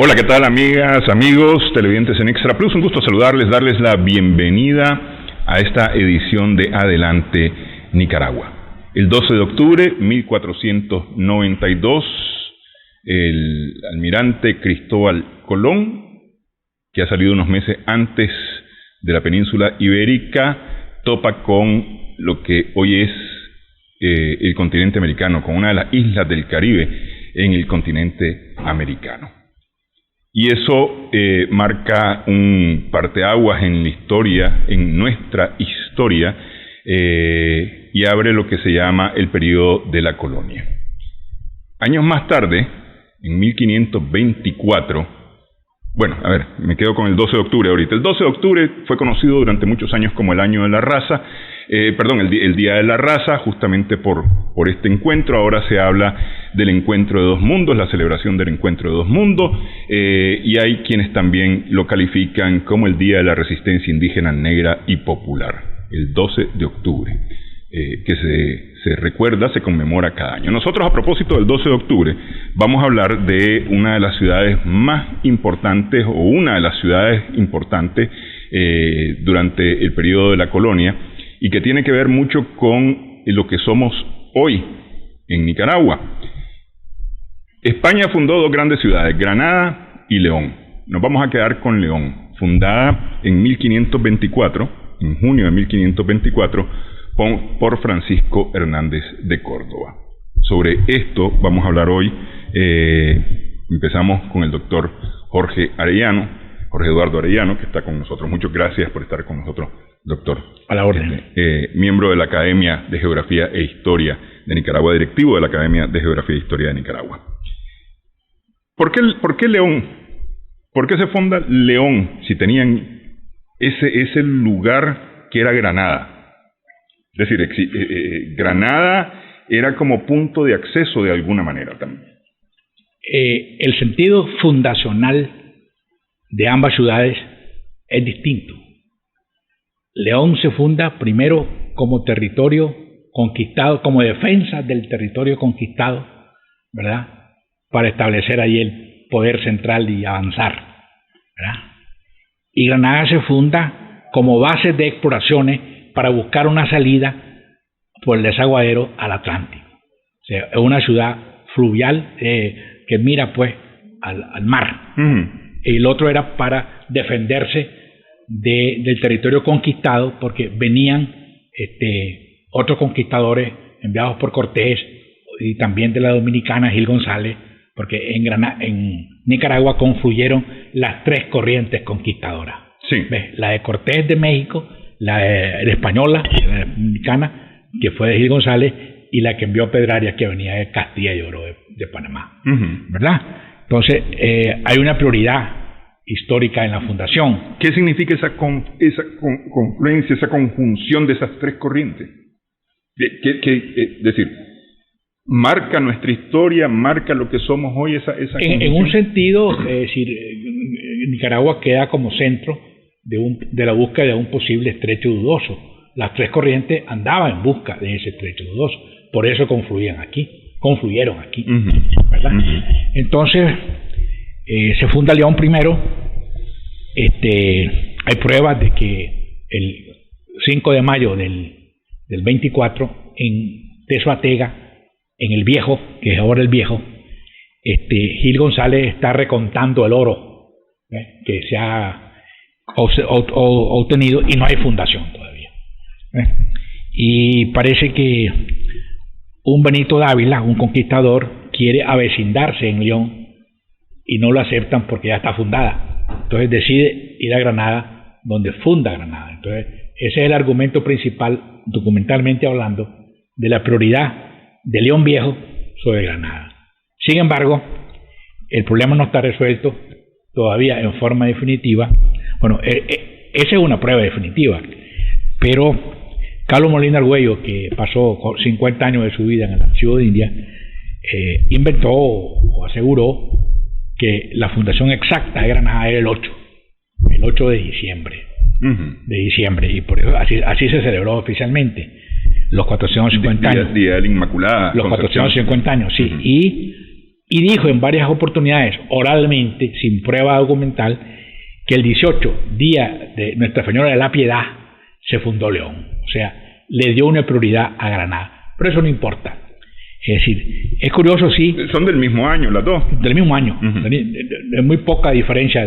Hola, ¿qué tal, amigas, amigos, televidentes en Extra Plus? Un gusto saludarles, darles la bienvenida a esta edición de Adelante Nicaragua. El 12 de octubre, 1492, el almirante Cristóbal Colón, que ha salido unos meses antes de la península ibérica, topa con lo que hoy es el continente americano, con una de las islas del Caribe en el continente americano. Y eso marca un parteaguas en la historia, en nuestra historia, y abre lo que se llama el periodo de la colonia. Años más tarde, en 1524, bueno, a ver, me quedo con el 12 de octubre ahorita. El 12 de octubre fue conocido durante muchos años como el Año de la Raza, el Día de la Raza, justamente por este encuentro. Ahora se habla del Encuentro de Dos Mundos, la celebración del Encuentro de Dos Mundos, y hay quienes también lo califican como el Día de la Resistencia Indígena Negra y Popular, el 12 de octubre, que se recuerda, se conmemora cada año. Nosotros, a propósito del 12 de octubre, vamos a hablar de una de las ciudades más importantes, o una de las ciudades importantes durante el periodo de la colonia, y que tiene que ver mucho con lo que somos hoy en Nicaragua. España fundó dos grandes ciudades, Granada y León. Nos vamos a quedar con León, fundada en 1524, en junio de 1524, por Francisco Hernández de Córdoba. Sobre esto vamos a hablar hoy. Empezamos con el doctor Jorge Eduardo Arellano, que está con nosotros. Muchas gracias por estar con nosotros, doctor. A la orden. Miembro de la Academia de Geografía e Historia de Nicaragua, directivo de la Academia de Geografía e Historia de Nicaragua. ¿Por qué León? ¿Por qué se funda León si tenían ese lugar que era Granada? Es decir, Granada era como punto de acceso de alguna manera también. El sentido fundacional de ambas ciudades es distinto. León se funda primero como territorio conquistado, como defensa del territorio conquistado, ¿verdad?, para establecer ahí el poder central y avanzar, ¿verdad? Y Granada se funda como base de exploraciones para buscar una salida por el desaguadero al Atlántico. O sea, es una ciudad fluvial que mira pues al mar. Y el otro era para defenderse del territorio conquistado, porque venían otros conquistadores enviados por Cortés y también de la dominicana Gil González, porque en Nicaragua confluyeron las tres corrientes conquistadoras. Sí. ¿Ves? La de Cortés de México, la española, la dominicana, que fue de Gil González, y la que envió Pedrarias, que venía de Castilla y Oro de Panamá. ¿Verdad? Entonces, hay una prioridad histórica en la fundación. ¿Qué significa esa confluencia, esa conjunción de esas tres corrientes? Es decir, marca nuestra historia, marca lo que somos hoy, esa en un sentido, es decir, Nicaragua queda como centro de la búsqueda de un posible estrecho dudoso. Las tres corrientes andaban en busca de ese estrecho dudoso, por eso confluyeron aquí, ¿verdad? Entonces, se funda León primero. Hay pruebas de que el 5 de mayo del 24, en Tezuatega, en el Viejo, que es ahora el Viejo, Gil González está recontando el oro que se ha obtenido, y no hay fundación todavía. Y parece que un Benito Dávila, un conquistador, quiere avecindarse en León y no lo aceptan porque ya está fundada. Entonces decide ir a Granada, donde funda Granada. Entonces ese es el argumento principal, documentalmente hablando, de la prioridad de León Viejo sobre Granada. Sin embargo, el problema no está resuelto todavía en forma definitiva. Bueno, esa es una prueba definitiva, pero Carlos Molina Argüello, que pasó 50 años de su vida en el Archivo de India, inventó o aseguró que la fundación exacta de Granada era el 8 de diciembre. Y por eso así se celebró oficialmente los 450 años. Día de la Inmaculada. Los 450 años, sí. Y y dijo en varias oportunidades, oralmente, sin prueba documental, que el 18, día de Nuestra Señora de la Piedad, se fundó León. O sea, le dio una prioridad a Granada. Pero eso no importa. Es decir, es curioso, sí. Son del mismo año las dos. Del mismo año. De muy poca diferencia.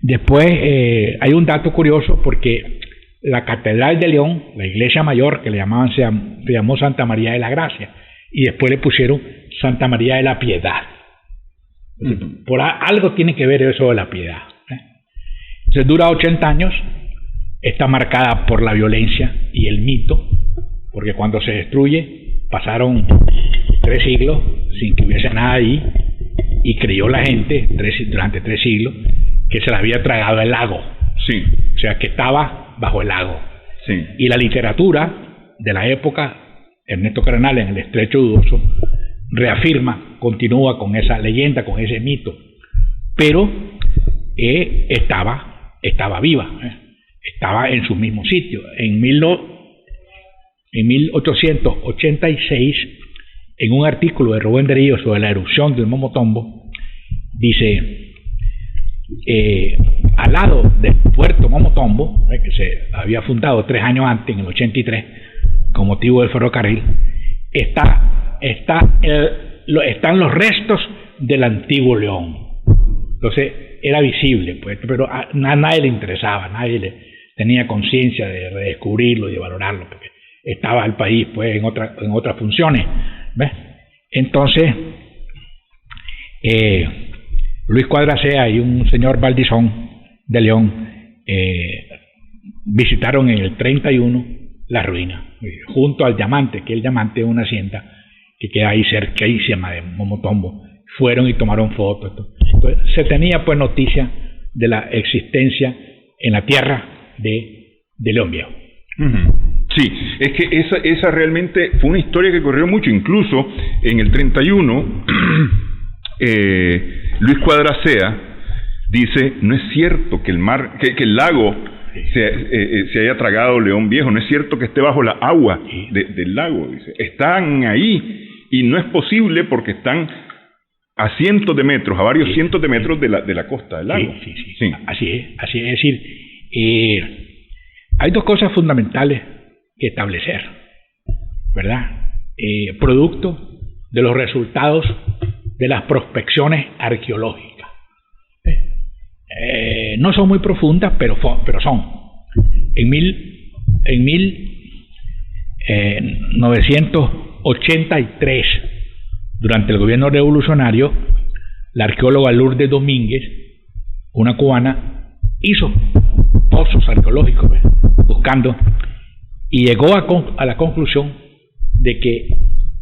Después hay un dato curioso porque la Catedral de León, la iglesia mayor, que le llamaban, se llamó Santa María de la Gracia, y después le pusieron Santa María de la Piedad. Por algo tiene que ver eso de la piedad. Entonces dura 80 años, está marcada por la violencia y el mito, porque cuando se destruye pasaron 3 siglos sin que hubiese nada ahí, y creyó la gente durante 3 siglos que se la había tragado el lago. Sí. O sea, que estaba bajo el lago. Sí. Y la literatura de la época, Ernesto Cardenal en El Estrecho Dudoso, reafirma, continúa con esa leyenda, con ese mito, pero estaba viva, estaba en su mismo sitio. En 1886, en un artículo de Rubén Darío sobre la erupción del Momotombo, dice, al lado del puerto Momotombo, que se había fundado 3 años antes, en el 83, con motivo del ferrocarril, están los restos del antiguo León. Entonces era visible, pues, pero a nadie le interesaba, nadie tenía conciencia de redescubrirlo y de valorarlo, porque estaba el país, pues, en otras funciones, ¿ves? Entonces Luis Cuadracea y un señor Valdizón de León visitaron en el 31 la ruina, junto al Diamante, que el Diamante es una hacienda que queda ahí cerquísima de Momotombo. Fueron y tomaron fotos. Entonces, se tenía pues noticia de la existencia en la tierra de León Viejo. Sí, es que esa realmente fue una historia que corrió mucho. Incluso en el 31 Luis Cuadracea dice, no es cierto que el lago se haya tragado León Viejo, no es cierto que esté bajo la agua del lago, dice, están ahí y no es posible porque están a cientos de metros, a varios cientos de metros de la costa del lago. Sí. Así es decir, hay 2 cosas fundamentales que establecer, ¿verdad? Producto de los resultados de las prospecciones arqueológicas. No son muy profundas, pero son. En 1983, durante el gobierno revolucionario, la arqueóloga Lourdes Domínguez, una cubana, hizo pozos arqueológicos, buscando, y llegó a la conclusión de que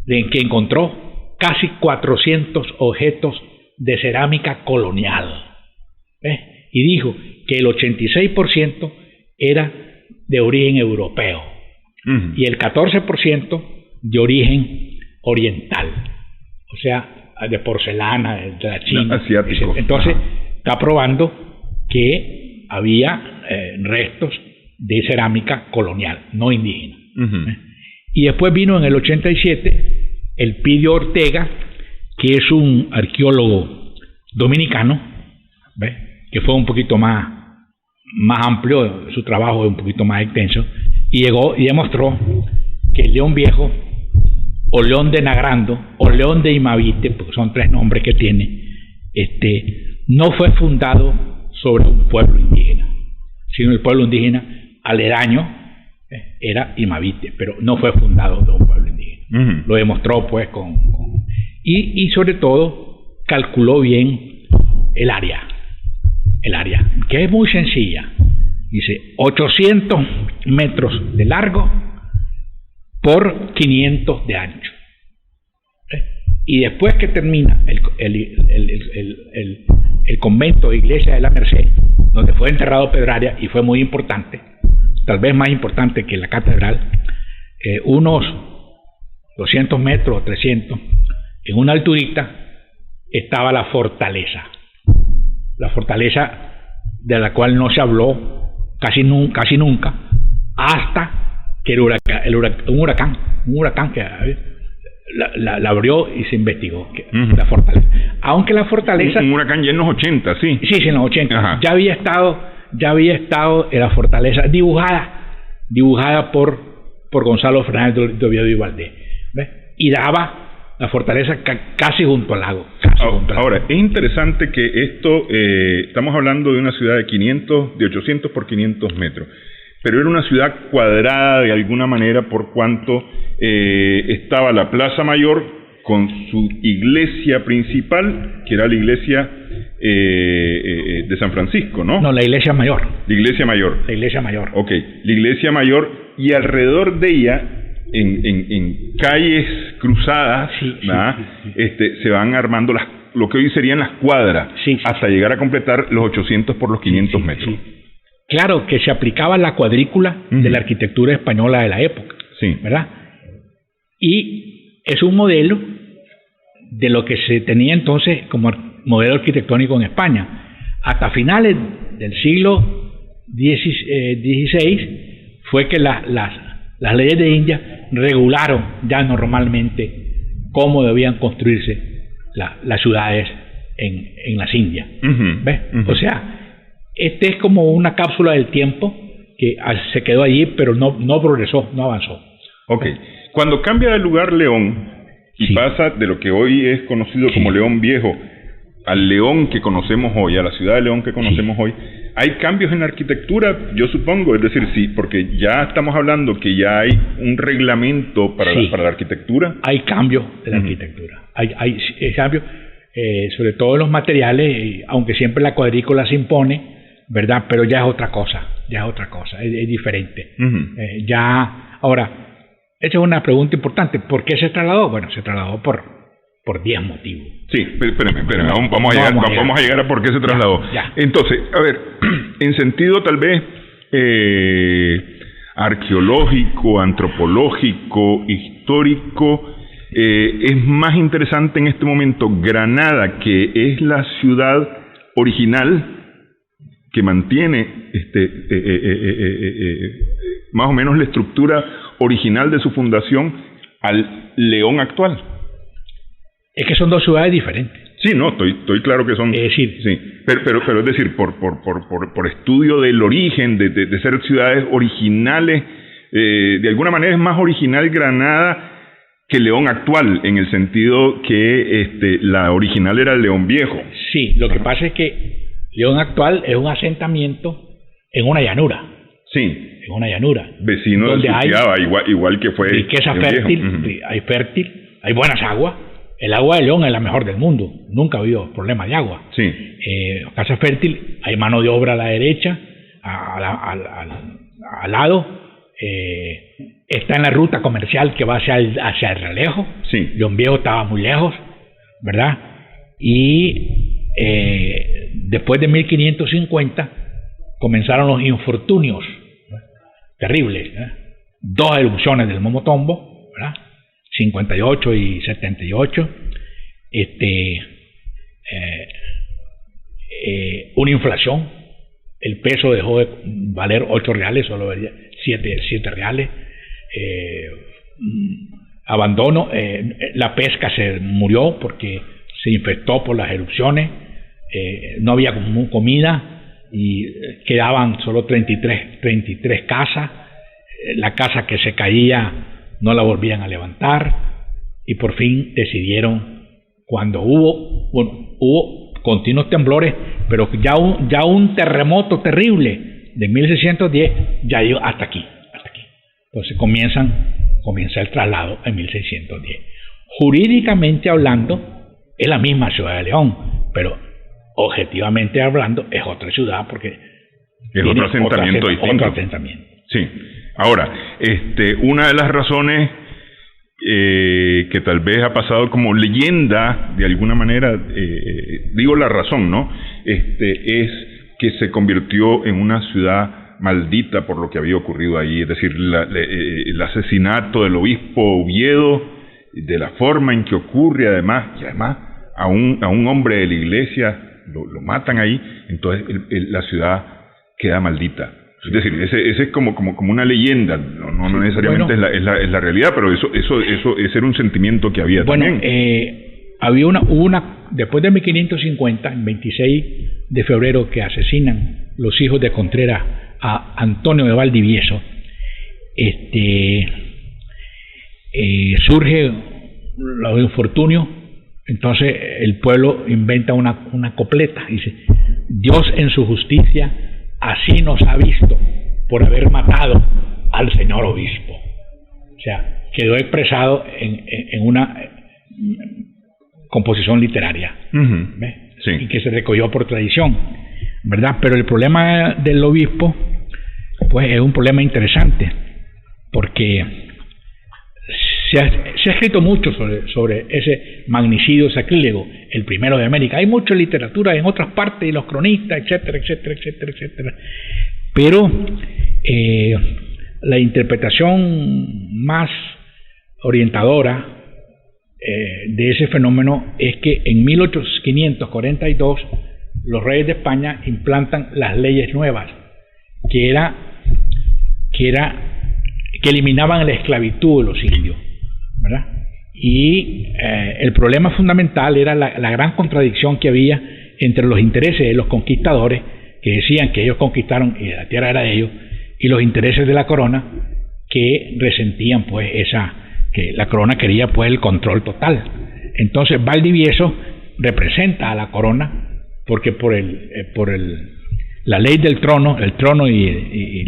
encontró casi 400 objetos de cerámica colonial. Y dijo que el 86% era de origen europeo y el 14% de origen oriental, o sea, de porcelana, de la China, asiático. Entonces está probando que había restos de cerámica colonial, no indígena. Y después vino en el 87 Elpidio Ortega, que es un arqueólogo dominicano, que fue un poquito más amplio, su trabajo es un poquito más extenso, y llegó y demostró que el León Viejo, o León de Nagrando, o León de Imavite, porque son 3 nombres que tiene, no fue fundado sobre un pueblo indígena, sino el pueblo indígena aledaño era Imavite, pero no fue fundado de un pueblo indígena. Lo demostró pues y sobre todo calculó bien el área, que es muy sencilla. Dice 800 metros de largo por 500 de ancho. Y después que termina el convento de Iglesia de la Merced, donde fue enterrado Pedraria, y fue muy importante, tal vez más importante que la catedral, unos 200 metros o 300, en una alturita, estaba la fortaleza de la cual no se habló casi nunca, hasta que un huracán que la abrió y se investigó la fortaleza. Aunque la fortaleza... Un huracán ya en los 80, sí. Sí, en los 80. Ajá. Ya había estado en la fortaleza dibujada por Gonzalo Fernández de Oviedo y Valdés. ¿Ves? Y daba la fortaleza casi junto al lago. Ahora, es interesante que esto, estamos hablando de una ciudad de 800 por 500 metros, pero era una ciudad cuadrada de alguna manera por cuanto estaba la Plaza Mayor con su iglesia principal, que era la iglesia de San Francisco, ¿no? No, la iglesia mayor. La iglesia mayor. La iglesia mayor. Ok, la iglesia mayor, y alrededor de ella, en calles cruzadas, sí, se van armando lo que hoy serían las cuadras, hasta llegar a completar los 800 por los 500 metros. Sí. Claro que se aplicaba la cuadrícula de la arquitectura española de la época, ¿verdad? Y es un modelo de lo que se tenía entonces como modelo arquitectónico en España. Hasta finales del siglo XVI fue que las leyes de India regularon ya normalmente cómo debían construirse las ciudades en las Indias. ¿Ves? O sea, este es como una cápsula del tiempo que se quedó allí, pero no progresó, no avanzó. Ok. Cuando cambia de lugar León y pasa de lo que hoy es conocido como León Viejo al León que conocemos hoy, a la ciudad de León que conocemos hoy, ¿hay cambios en la arquitectura? Yo supongo, es decir, sí, porque ya estamos hablando que ya hay un reglamento para la arquitectura. Hay cambios de la arquitectura, hay cambios, sobre todo en los materiales, aunque siempre la cuadrícula se impone, ¿verdad? Pero ya es otra cosa, es diferente. Ahora, esa es una pregunta importante. ¿Por qué se trasladó? Bueno, se trasladó por 10 motivos. Sí, espérame, vamos a llegar a por qué se trasladó. Ya. Entonces, a ver, en sentido tal vez arqueológico, antropológico, histórico, es más interesante en este momento Granada, que es la ciudad original que mantiene más o menos la estructura original de su fundación, al León actual. Es que son dos ciudades diferentes. Sí, no, estoy claro que son. Sí, pero es decir, por estudio del origen, de ser ciudades originales, de alguna manera es más original Granada que León actual, en el sentido que la original era el León Viejo. Sí, lo que pasa es que León actual es un asentamiento en una llanura. Sí. En una llanura. Vecino de Suchiaba, igual que fue. Riqueza fértil, hay hay buenas aguas. El agua de León es la mejor del mundo. Nunca ha habido problema de agua. Sí. Casa fértil, hay mano de obra a la derecha, al lado. Está en la ruta comercial que va hacia el Realejo. Sí. León Viejo estaba muy lejos, ¿verdad? Y después de 1550 comenzaron los infortunios terribles, ¿verdad? 2 erupciones del Momotombo, ¿verdad? 58 y 78, una inflación, el peso dejó de valer 8 reales, solo valía 7 reales, abandono, la pesca se murió porque se infectó por las erupciones, no había comida y quedaban solo 33 casas, la casa que se caía no la volvían a levantar, y por fin decidieron, cuando hubo continuos temblores, pero ya un terremoto terrible de 1610, ya llegó hasta aquí. Entonces comienza el traslado en 1610. Jurídicamente hablando, es la misma ciudad de León, pero objetivamente hablando es otra ciudad porque es otro asentamiento distinto. Otro asentamiento. Sí. Ahora, una de las razones que tal vez ha pasado como leyenda, de alguna manera, digo la razón, ¿no? Es que se convirtió en una ciudad maldita por lo que había ocurrido ahí, es decir, el asesinato del obispo Oviedo, de la forma en que ocurre, además a un hombre de la iglesia lo matan ahí, entonces la ciudad queda maldita. Es decir, ese es como una leyenda, no necesariamente es la realidad, pero ese era un sentimiento que había también. Hubo una, después de 1550, el 26 de febrero, que asesinan los hijos de Contreras a Antonio de Valdivieso, surge el infortunio. Entonces el pueblo inventa una copleta, dice: Dios en su justicia así nos ha visto por haber matado al señor obispo. O sea, quedó expresado en una composición literaria, sí, y que se recogió por tradición, ¿verdad? Pero el problema del obispo, pues, es un problema interesante, porque se ha escrito mucho sobre ese magnicidio sacrílego, el primero de América. Hay mucha literatura en otras partes, y los cronistas, etcétera, etcétera, etcétera, etcétera. Pero la interpretación más orientadora de ese fenómeno es que en 1542 los reyes de España implantan las leyes nuevas, que eliminaban la esclavitud de los indios, ¿verdad? Y el problema fundamental era la gran contradicción que había entre los intereses de los conquistadores, que decían que ellos conquistaron y la tierra era de ellos, y los intereses de la corona, que resentían pues que la corona quería pues el control total. Entonces Valdivieso representa a la corona, porque por la ley del trono, el trono y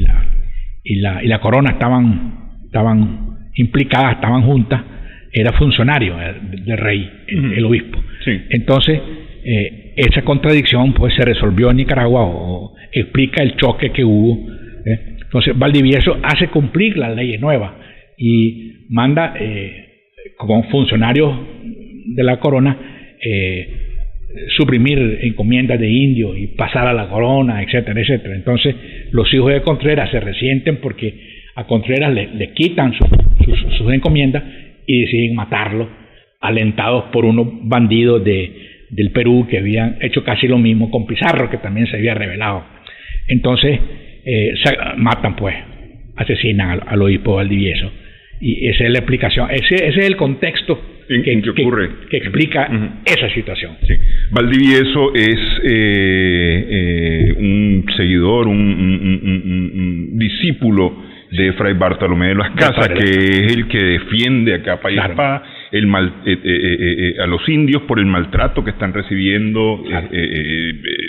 la corona estaban implicadas, estaban juntas. Era funcionario del rey, el obispo. Sí. Entonces esa contradicción pues se resolvió en Nicaragua, o explica el choque que hubo. Entonces Valdivieso hace cumplir las leyes nuevas y manda como funcionarios de la corona suprimir encomiendas de indios y pasar a la corona, etcétera, etcétera. Entonces los hijos de Contreras se resienten porque a Contreras le quitan sus encomiendas y deciden matarlo, alentados por unos bandidos del Perú que habían hecho casi lo mismo con Pizarro, que también se había rebelado. Entonces matan pues, asesinan al obispo Valdivieso, y esa es la explicación, ese es el contexto que explica esa situación. Sí. Valdivieso es un seguidor, un discípulo de Fray Bartolomé de las Casas, que es el que defiende a capa y espada a los indios por el maltrato que están recibiendo,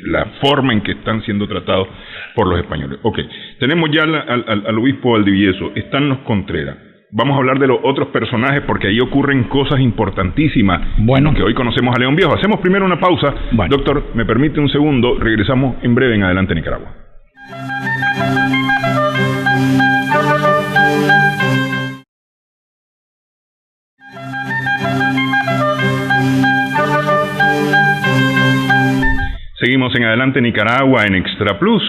la forma en que están siendo tratados por los españoles. Tenemos ya al obispo Valdivieso, están los Contreras. Vamos a hablar de los otros personajes, porque ahí ocurren cosas importantísimas, que hoy conocemos a León Viejo. Hacemos primero una pausa. Doctor, me permite un segundo, regresamos en breve en Adelante Nicaragua. Seguimos en Adelante Nicaragua en Extra Plus.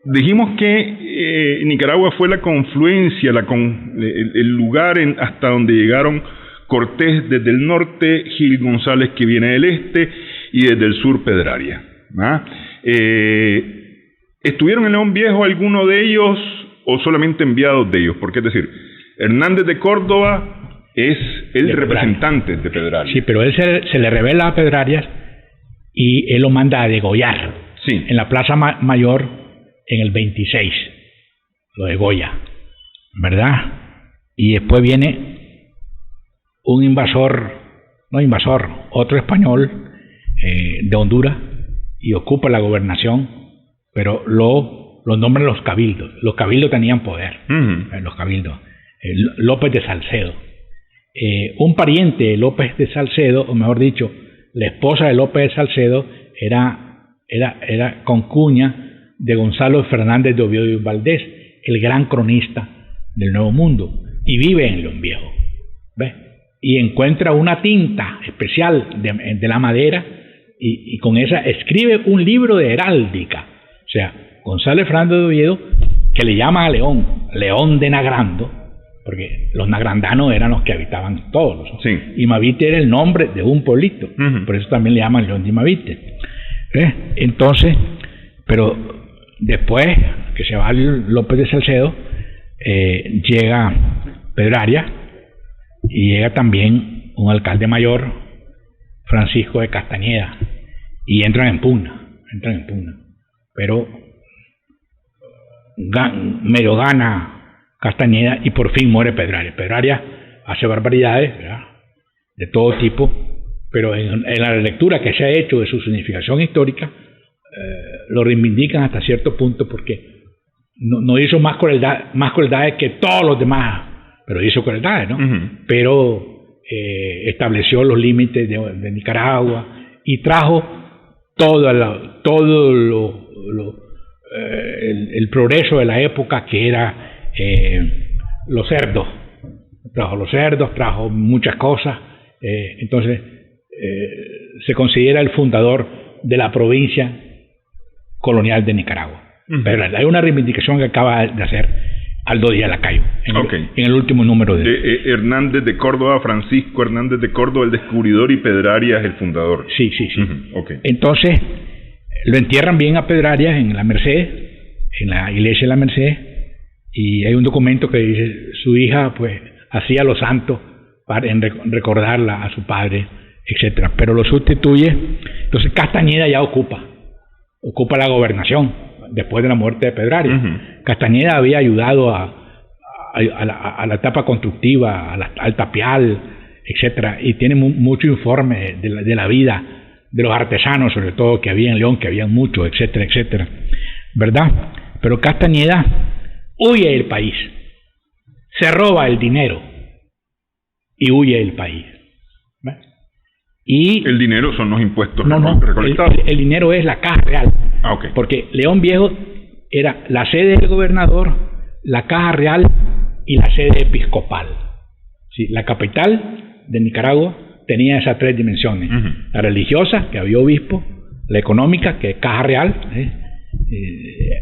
Dijimos que Nicaragua fue la confluencia, el lugar hasta donde llegaron Cortés desde el norte, Gil González que viene del este, y desde el sur Pedraria. ¿Estuvieron en León Viejo alguno de ellos o solamente enviados de ellos? Porque es decir, Hernández de Córdoba es el representante de Pedrarias. Sí, pero él se le revela a Pedrarias y él lo manda a degollar. Sí. En la Plaza Mayor en el 26, lo degolla, ¿verdad? Y después viene otro español de Honduras, y ocupa la gobernación, pero lo nombran los cabildos. Los cabildos tenían poder, los cabildos. López de Salcedo. Un pariente de López de Salcedo, o mejor dicho, la esposa de López de Salcedo era concuña de Gonzalo Fernández de Oviedo y Valdés, el gran cronista del Nuevo Mundo, y vive en León Viejo. ¿Ves? Y encuentra una tinta especial de la madera, y con esa escribe un libro de heráldica. O sea, Gonzalo Fernández de Oviedo, que le llama a León de Nagrando, porque los nagrandanos eran los que habitaban todos. Sí. Imavite era el nombre de un pueblito, por eso también le llaman León de Imavite. Entonces, pero después que se va López de Salcedo, llega Pedro Arias y llega también un alcalde mayor, Francisco de Castañeda, y entran en pugna, pero medio gana Castañeda y por fin muere Pedro Arias. Pedro Arias hace barbaridades, ¿verdad?, de todo tipo, pero en la lectura que se ha hecho de su significación histórica, lo reivindican hasta cierto punto, porque no hizo más crueldades que todos los demás, pero hizo crueldades, ¿no? Pero estableció los límites de Nicaragua y trajo el progreso de la época, que era los cerdos. Trajo los cerdos, trajo muchas cosas. Entonces se considera el fundador de la provincia colonial de Nicaragua. Pero hay una reivindicación que acaba de hacer Aldo Díaz Lacayo en el último número de Hernández de Córdoba, Francisco Hernández de Córdoba, el descubridor, y Pedro Arias, el fundador. Sí. Entonces lo entierran bien a Pedro Arias en la Merced, en la iglesia de la Merced, y hay un documento que dice: su hija pues hacía los santos para recordarla a su padre, etcétera, pero lo sustituye. Entonces Castañeda ya ocupa la gobernación después de la muerte de Pedro Arias. Castañeda había ayudado a la etapa constructiva, al tapial, etcétera, y tiene mucho informe de la vida de los artesanos, sobre todo, que había en León, que había muchos, etcétera, etcétera, ¿verdad? Pero Castañeda huye del país, se roba el dinero y huye del país. ¿Ves? Y el dinero son los impuestos recolectados. El dinero es la Caja Real. Porque León Viejo era la sede del gobernador, la Caja Real y la sede episcopal. ¿Sí? La capital de Nicaragua tenía esas tres dimensiones: la religiosa, que había obispo; la económica, que es Caja Real.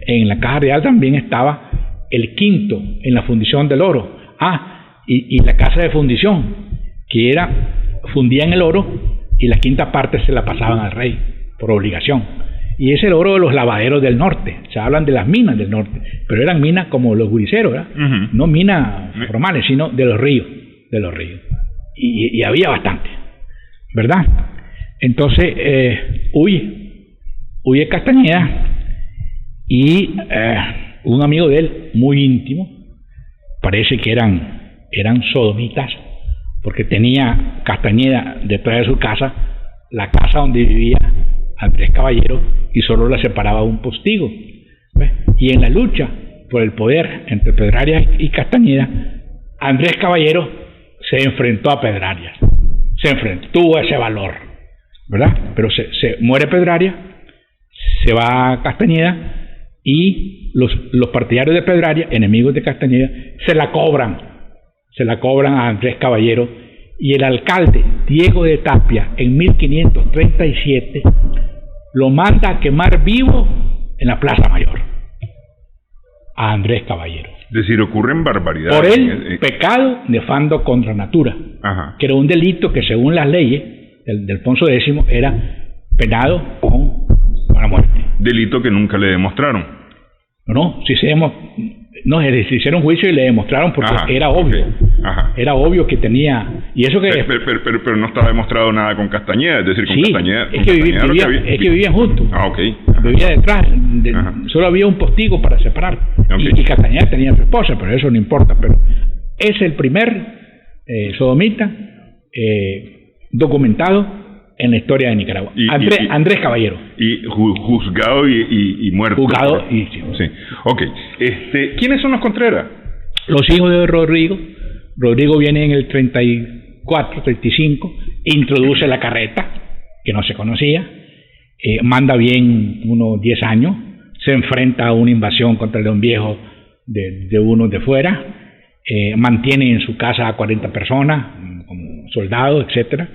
En la Caja Real también estaba el quinto en la fundición del oro. Y la casa de fundición, que fundían el oro y la quinta parte se la pasaban al rey por obligación. Y es el oro de los lavaderos del norte. Se hablan de las minas del norte, pero eran minas como los guriceros, ¿verdad? No minas formales, sino de los ríos. Y había bastante, ¿verdad? Entonces huye Castañeda, y un amigo de él muy íntimo, parece que eran sodomitas, porque tenía Castañeda detrás de su casa la casa donde vivía Andrés Caballero, y solo la separaba un postigo. ¿Ves? Y en la lucha por el poder entre Pedro Arias y Castañeda, Andrés Caballero se enfrentó a Pedro Arias, tuvo ese valor, ¿verdad? Pero se muere Pedro Arias, se va a Castañeda, y los partidarios de Pedro Arias, enemigos de Castañeda, se la cobran a Andrés Caballero, y el alcalde Diego de Tapia en 1537 lo manda a quemar vivo en la Plaza Mayor a Andrés Caballero. Es decir, ocurren barbaridades. Por el pecado nefando contra natura, que era un delito que, según las leyes de Alfonso X, era penado con la muerte. Delito que nunca le demostraron. Se hicieron juicio y le demostraron, porque era obvio. Era obvio que tenía. Y eso que. Pero no estaba demostrado nada con Castañeda. Es decir, con Castañeda. Es que vivían juntos. Vivía detrás. Solo había un postigo para separar. Y Castañeda tenía a su esposa, pero eso no importa. Pero es el primer sodomita documentado en la historia de Nicaragua. Andrés Caballero. Y juzgado y muerto. Juzgado sí. ¿Quiénes son los Contreras? Los hijos de Rodrigo. Rodrigo viene en el 34, 35, introduce la carreta, que no se conocía, manda bien unos 10 años, se enfrenta a una invasión contra el León Viejo de unos de fuera, mantiene en su casa a 40 personas, como soldados, etcétera,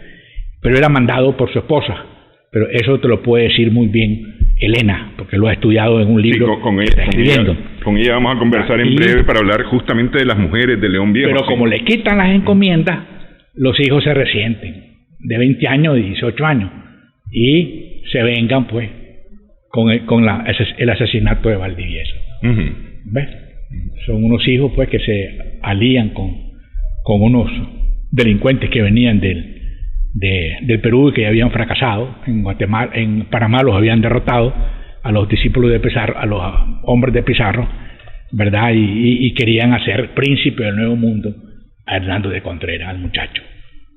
pero era mandado por su esposa. Pero eso te lo puede decir muy bien Elena, porque lo ha estudiado en un libro que está escribiendo. Con ella vamos a conversar en breve para hablar justamente de las mujeres de León Viejo. Pero como le quitan las encomiendas, los hijos se resienten, de 20 años, de 18 años, y se vengan pues con el asesinato de Valdivieso. ¿Ves? Son unos hijos pues que se alían con unos delincuentes que venían del Perú y que habían fracasado. En Guatemala, en Panamá los habían derrotado a los discípulos de Pizarro, a los hombres de Pizarro, ¿verdad? Y querían hacer príncipe del Nuevo Mundo a Hernando de Contreras, al muchacho,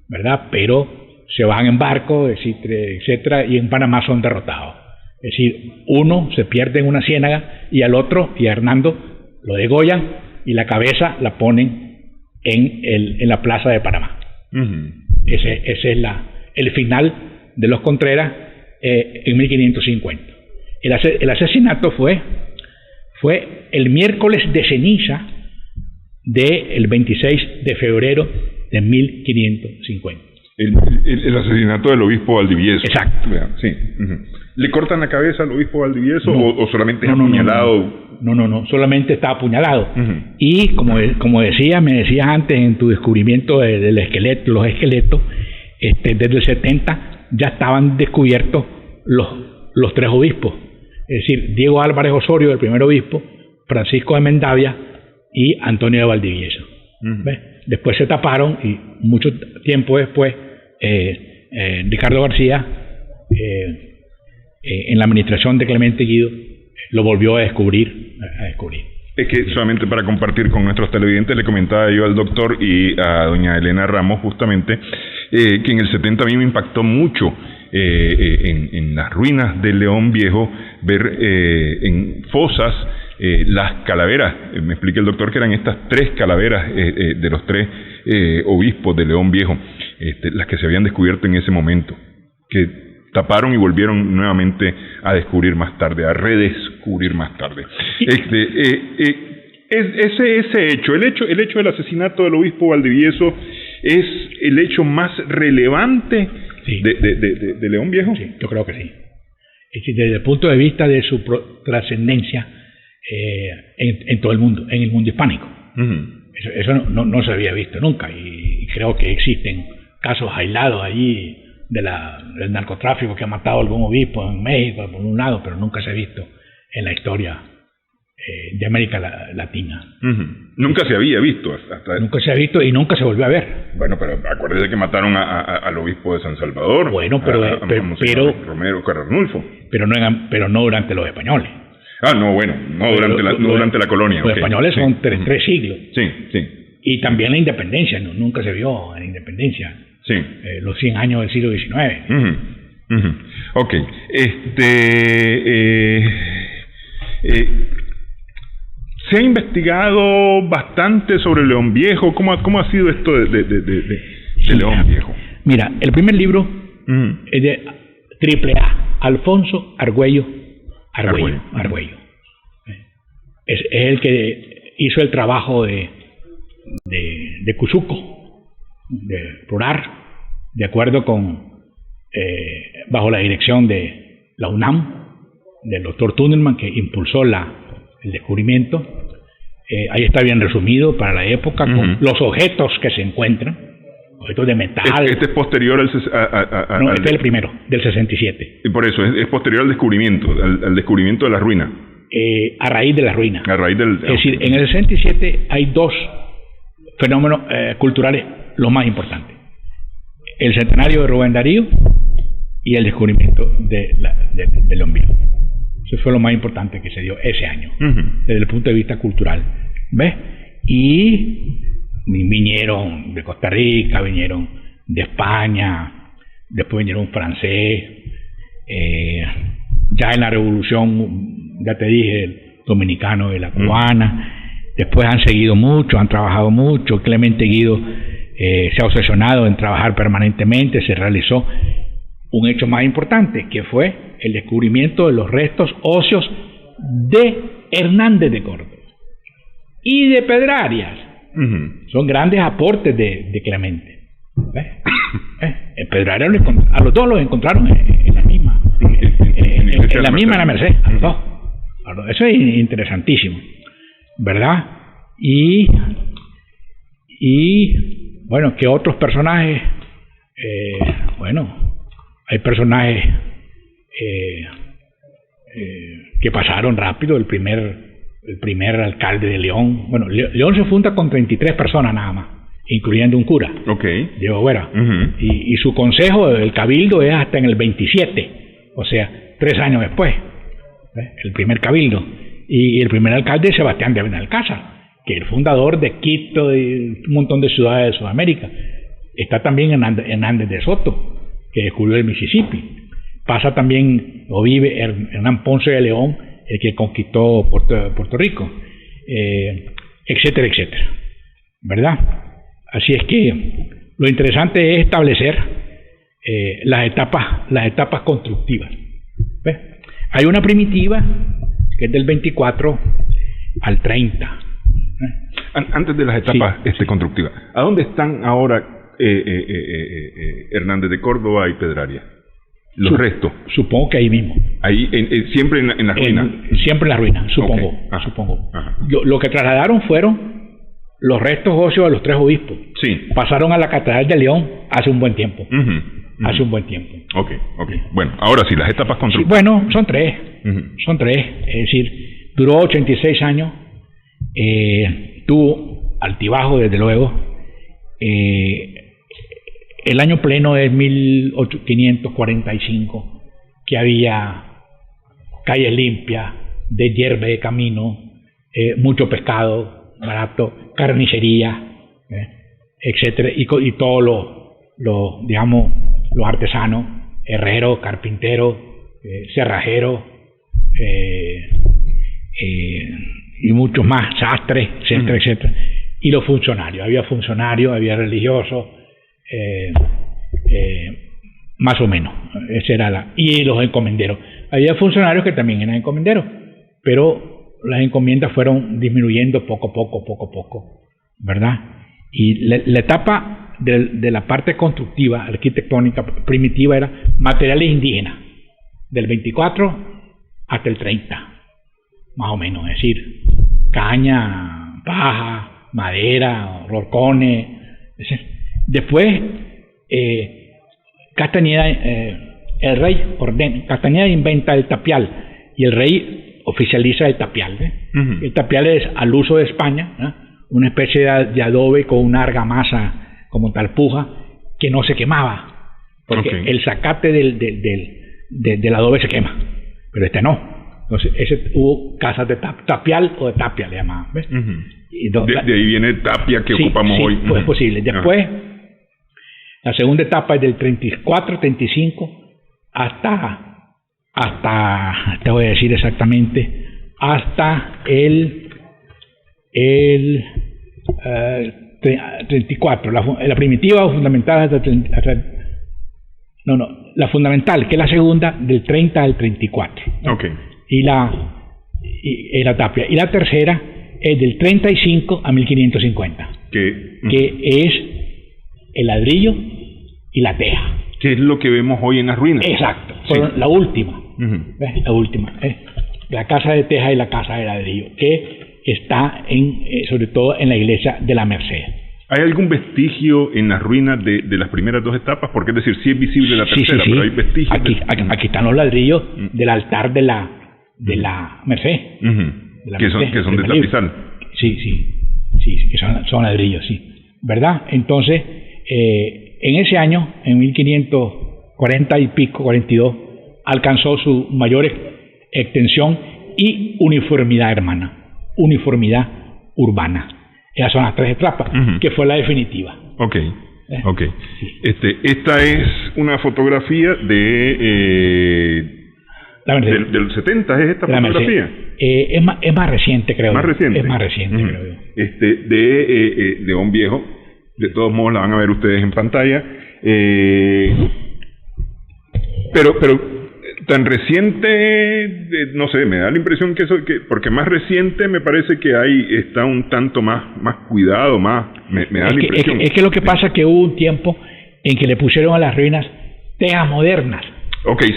¿verdad? Pero se van en barco, etcétera, y en Panamá son derrotados. Es decir, uno se pierde en una ciénaga y al otro, y a Hernando, lo degollan y la cabeza la ponen en la plaza de Panamá. Ese es el final de los Contreras en 1550. El asesinato fue el miércoles de ceniza del 26 de febrero de 1550. El asesinato del obispo Valdivieso. Exacto. Sí. ¿Le cortan la cabeza al obispo Valdivieso o solamente es apuñalado? No, solamente está apuñalado. Y como me decías antes en tu descubrimiento del esqueleto, los esqueletos, desde el 70 ya estaban descubiertos los 3 obispos. Es decir, Diego Álvarez Osorio, el primer obispo, Francisco de Mendavia y Antonio de Valdivieso. ¿Ves? Después se taparon y mucho tiempo después Ricardo García, en la administración de Clemente Guido, lo volvió a descubrir. Es que solamente para compartir con nuestros televidentes, le comentaba yo al doctor y a doña Elena Ramos justamente que en el 70 a mí me impactó mucho en las ruinas de León Viejo ver en fosas las calaveras. Me explica el doctor que eran estas 3 calaveras de los 3 obispos de León Viejo, las que se habían descubierto en ese momento, que taparon y volvieron nuevamente a descubrir más tarde, a redescubrir más tarde. Ese hecho, el hecho del asesinato del obispo Valdivieso, es el hecho más relevante de León Viejo. Sí, yo creo que sí. Es decir, desde el punto de vista de su trascendencia en todo el mundo, en el mundo hispánico. Eso no se había visto nunca, y creo que existen casos aislados allí del narcotráfico que ha matado a algún obispo en México, por un lado, pero nunca se ha visto en la historia de América Latina. Nunca se había visto. Nunca se ha visto y nunca se volvió a ver. Bueno, pero acuérdese que mataron al obispo de San Salvador. Bueno, pero Romero Carranulfo. Pero no durante los españoles. Durante la colonia. Los españoles son 3 siglos. Sí. Y también la independencia, nunca se vio en la independencia. Sí. Los 100 años del siglo XIX. Ok. Se ha investigado bastante sobre León Viejo. ¿Cómo ha sido esto de León Viejo? Mira, el primer libro es de AAA, Alfonso Argüello. Es el que hizo el trabajo de Cuzuco, de Rurar, de acuerdo con bajo la dirección de la UNAM, del doctor Tundelman, que impulsó el descubrimiento. Ahí está bien resumido para la época, con los objetos que se encuentran, objetos de metal. Este es posterior no, este es el primero, del 67. Y por eso, es posterior al descubrimiento, al descubrimiento de la ruina. A raíz de la ruina. Es decir, en el 67 hay 2 fenómenos culturales los más importantes: el centenario de Rubén Darío y el descubrimiento de León Viejo. Eso fue lo más importante que se dio ese año, desde el punto de vista cultural. ¿Ves? Y vinieron de Costa Rica, vinieron de España, después vinieron un francés, ya en la revolución, ya te dije, el dominicano y la cubana. Después han seguido mucho, han trabajado mucho. Clemente Guido se ha obsesionado en trabajar permanentemente. Se realizó un hecho más importante, que fue el descubrimiento de los restos óseos de Hernández de Córdoba y de Pedrarias. Son grandes aportes de Clemente. En Pedrarias a los 2 los encontraron en la misma, en la Merced, a los 2. Eso es interesantísimo, ¿verdad? Y bueno, que otros personajes, hay personajes que pasaron rápido. El primer el primer alcalde de León. Bueno, León se funda con 33 personas nada más, incluyendo un cura, Diego Guerra. Y su consejo, el cabildo, es hasta en el 27, o sea, 3 años después, el primer cabildo. Y el primer alcalde es Sebastián de Benalcázar, que es el fundador de Quito y un montón de ciudades de Sudamérica. Está también Hernández de Soto, que descubrió el Mississippi. Pasa también, o vive Hernán Ponce de León, el que conquistó Puerto Rico, etcétera, etcétera, ¿verdad? Así es que lo interesante es establecer las etapas constructivas. ¿Ves? Hay una primitiva que es del 24 al 30. Antes de las etapas constructivas, ¿a dónde están ahora Hernández de Córdoba y Pedraria? Los restos. Supongo que ahí mismo. Ahí, siempre en la ruina. Siempre en la ruina, supongo. Supongo. Lo que trasladaron fueron los restos óseos de los 3 obispos. Sí. Pasaron a la Catedral de León hace un buen tiempo. Hace un buen tiempo. Ok. Bueno, ahora sí, las etapas constructivas. Sí, bueno, son 3. Son 3. Es decir, duró 86 años. Tuvo altibajo, desde luego. El año pleno es 1545, que había calles limpias, deshierve de camino, mucho pescado barato, carnicería, etcétera, y todos los artesanos, herreros, carpinteros, cerrajeros, y muchos más, sastres, etcétera, etcétera. Y los funcionarios, había religiosos, más o menos, esa era y los encomenderos. Había funcionarios que también eran encomenderos, pero las encomiendas fueron disminuyendo poco a poco, ¿verdad? Y la etapa de la parte constructiva, arquitectónica primitiva, era materiales indígenas, del 24 hasta el 30, más o menos, es decir, caña, paja, madera, horcones. Después, Castañeda, el rey Castañeda inventa el tapial y el rey oficializa el tapial. El tapial es al uso de España, una especie de adobe con una argamasa como talpuja que no se quemaba, porque el zacate del adobe se quema, pero este no. Entonces, hubo casas de tapial o de tapia, le llamaban. ¿Ves? Y de ahí viene tapia que ocupamos hoy. Pues es posible. Después, la segunda etapa es del 34-35 hasta, te voy a decir exactamente, hasta el 34. La primitiva o fundamental la fundamental, que es la segunda, del 30 al 34. Y la tapia. Y la tercera es del 35 a 1550. Que es el ladrillo y la teja. ¿Qué es lo que vemos hoy en las ruinas? Exacto. La última. ¿Ves? La última. La casa de teja y la casa de ladrillo, que está sobre todo en la iglesia de la Merced. ¿Hay algún vestigio en las ruinas de las primeras 2 etapas? Porque es decir, sí es visible la tercera, pero hay vestigios. Aquí están los ladrillos del altar de la Merced. Que son de tapizal. Sí, que son ladrillos, sí. ¿Verdad? Entonces, en ese año, en 1540 y pico, 42, alcanzó su mayor extensión y uniformidad urbana. Esas son las 3 etapas, que fue la definitiva. Sí. Esta es una fotografía de los 70, ¿es esta fotografía? Es más reciente, creo. ¿Más reciente? Es más reciente, creo yo. De León Viejo. De todos modos la van a ver ustedes en pantalla. Pero tan reciente, no sé, me da la impresión que porque más reciente me parece que ahí está un tanto más cuidado, me da la impresión. Es que lo que pasa es que hubo un tiempo en que le pusieron a las ruinas tejas modernas.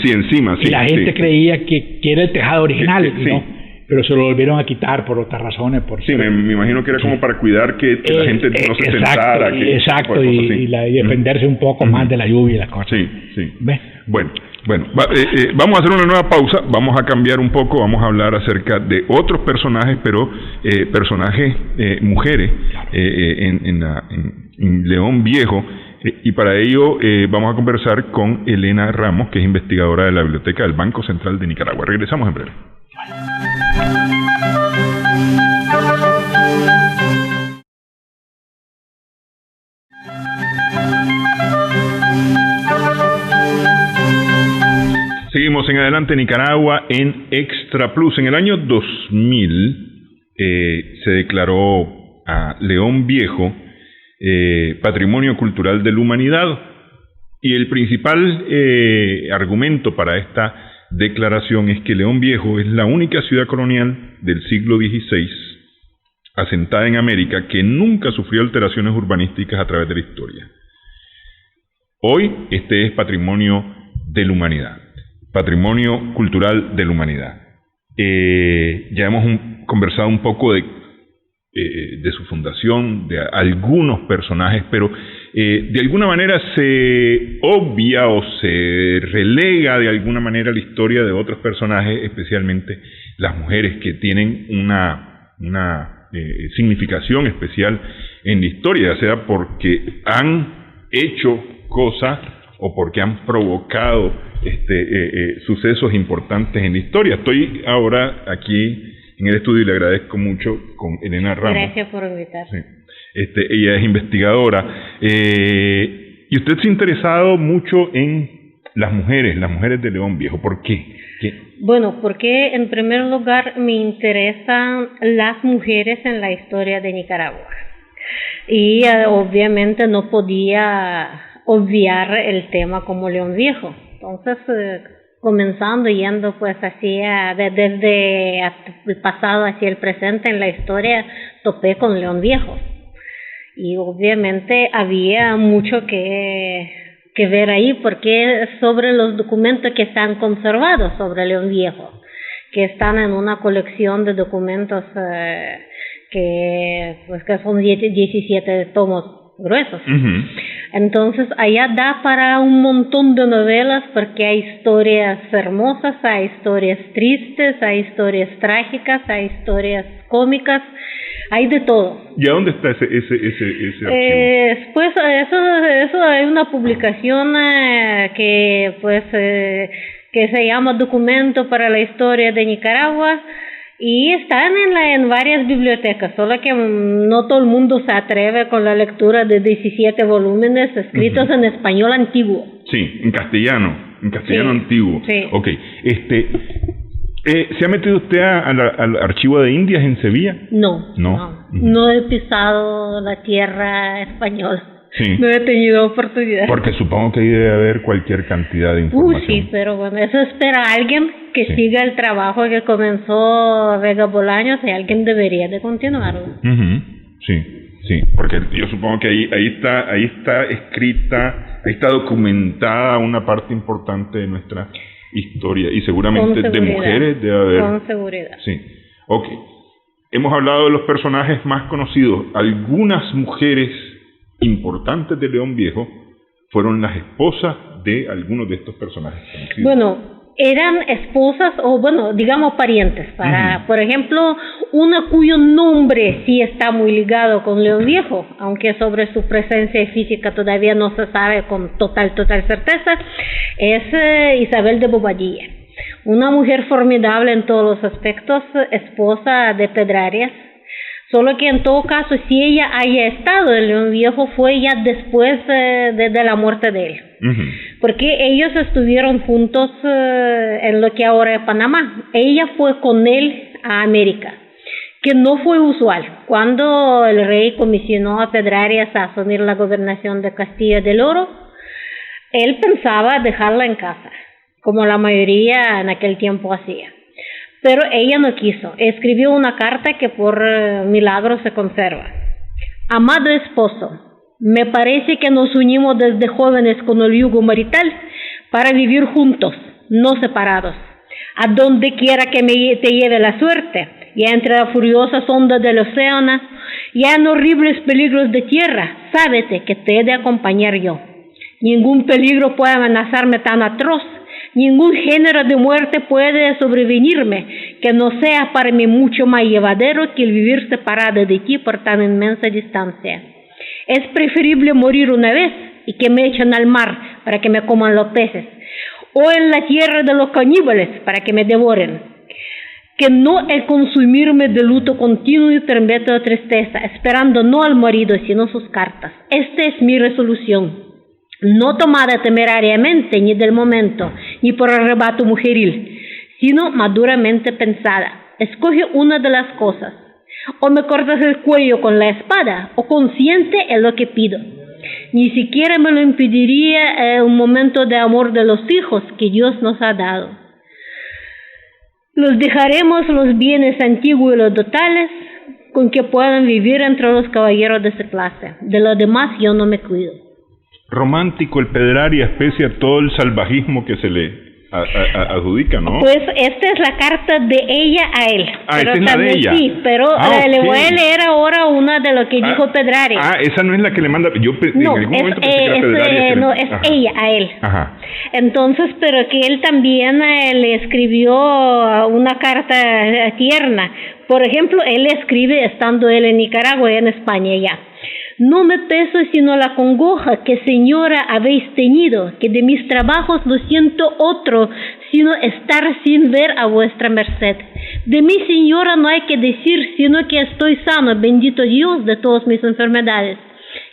Sí, encima, sí. Y la gente creía que era el tejado original, ¿no? Pero se lo volvieron a quitar por otras razones. Me imagino que era como para cuidar que la gente no se sentara. Y defenderse un poco más de la lluvia y las cosas. Sí. ¿Ves? Bueno, vamos a hacer una nueva pausa, vamos a cambiar un poco, vamos a hablar acerca de otros personajes, pero personajes mujeres en León Viejo, y para ello vamos a conversar con Elena Ramos, que es investigadora de la Biblioteca del Banco Central de Nicaragua. Regresamos en breve. Seguimos en Adelante Nicaragua en Extra Plus. En el año 2000 se declaró a León Viejo Patrimonio Cultural de la Humanidad, y el principal argumento para esta declaración es que León Viejo es la única ciudad colonial del siglo XVI asentada en América que nunca sufrió alteraciones urbanísticas a través de la historia. Hoy este es Patrimonio de la Humanidad. Patrimonio Cultural de la Humanidad. Ya hemos conversado un poco de su fundación, de algunos personajes, pero de alguna manera se obvia o se relega de alguna manera la historia de otros personajes, especialmente las mujeres, que tienen una significación especial en la historia, ya sea porque han hecho cosas o porque han provocado sucesos importantes en la historia. Estoy ahora aquí en el estudio y le agradezco mucho con Elena Ramos. Gracias por invitarme. Sí. Ella es investigadora. Y usted se ha interesado mucho en las mujeres de León Viejo. ¿Por qué? Bueno, porque en primer lugar me interesan las mujeres en la historia de Nicaragua. Y obviamente no podía obviar el tema como León Viejo. Entonces, comenzando yendo pues hacia desde el pasado hacia el presente en la historia, topé con León Viejo. Y obviamente había mucho que ver ahí, porque sobre los documentos que están conservados sobre León Viejo, que están en una colección de documentos que son 17 tomos gruesos. Uh-huh. Entonces allá da para un montón de novelas, porque hay historias hermosas, hay historias tristes, hay historias trágicas, hay historias cómicas, hay de todo. ¿Y a dónde está ese archivo? Pues eso hay una publicación que se llama Documento para la Historia de Nicaragua, y están en varias bibliotecas, solo que no todo el mundo se atreve con la lectura de 17 volúmenes escritos en español antiguo. Sí, en castellano sí, antiguo. Sí. Okay. ¿Se ha metido usted al archivo de Indias en Sevilla? No he pisado la tierra española. Sí. No he tenido oportunidad. Porque supongo que ahí debe haber cualquier cantidad de información. Sí, pero bueno, eso espera a alguien que siga el trabajo que comenzó Vega Bolaños, y alguien debería de continuarlo. Uh-huh. Sí, porque yo supongo que ahí está escrita, ahí está documentada una parte importante de nuestra historia, y seguramente de mujeres debe haber. Con seguridad. Sí, ok. Hemos hablado de los personajes más conocidos. Algunas mujeres importantes de León Viejo fueron las esposas de algunos de estos personajes conocidos. Bueno, eran esposas o, digamos parientes. Por ejemplo, una cuyo nombre sí está muy ligado con León Viejo, aunque sobre su presencia física todavía no se sabe con total certeza, es Isabel de Bobadilla. Una mujer formidable en todos los aspectos, esposa de Pedrarias. Solo que en todo caso, si ella haya estado en León Viejo, fue ya después de la muerte de él. Uh-huh. Porque ellos estuvieron juntos en lo que ahora es Panamá. Ella fue con él a América, que no fue usual. Cuando el rey comisionó a Pedrarias a asumir la gobernación de Castilla del Oro, él pensaba dejarla en casa, como la mayoría en aquel tiempo hacía. Pero ella no quiso. Escribió una carta que por milagro se conserva. Amado esposo, me parece que nos unimos desde jóvenes con el yugo marital para vivir juntos, no separados. A donde quiera que te lleve la suerte, ya entre las furiosas ondas del océano, ya en horribles peligros de tierra, sábete que te he de acompañar yo. Ningún peligro puede amenazarme tan atroz, ningún género de muerte puede sobrevenirme que no sea para mí mucho más llevadero que el vivir separada de ti por tan inmensa distancia. Es preferible morir una vez y que me echen al mar para que me coman los peces, o en la tierra de los caníbales para que me devoren, que no el consumirme de luto continuo y tremendo de tristeza, esperando no al marido sino sus cartas. Esta es mi resolución, no tomada temerariamente ni del momento, ni por arrebato mujeril, sino maduramente pensada. Escoge una de las cosas, o me cortas el cuello con la espada, o consciente en lo que pido. Ni siquiera me lo impediría un momento de amor de los hijos que Dios nos ha dado. Los dejaremos los bienes antiguos y los dotales con que puedan vivir entre los caballeros de esa clase. De lo demás yo no me cuido. Romántico el Pedraria, especie a todo el salvajismo que se le adjudica, ¿no? Pues esta es la carta de ella a él. Pero esta es la de ella. Sí, pero le voy a leer ahora una de lo que dijo Pedraria. Esa no es la que le manda. Yo en algún momento pensé que era Pedraria. No, es ella a él. Ajá. Entonces, pero que él también le escribió una carta tierna. Por ejemplo, él escribe estando él en Nicaragua y en España ya. No me pesa sino la congoja que, señora, habéis tenido, que de mis trabajos no siento otro, sino estar sin ver a vuestra merced. De mí, señora, no hay que decir, sino que estoy sano, bendito Dios, de todas mis enfermedades,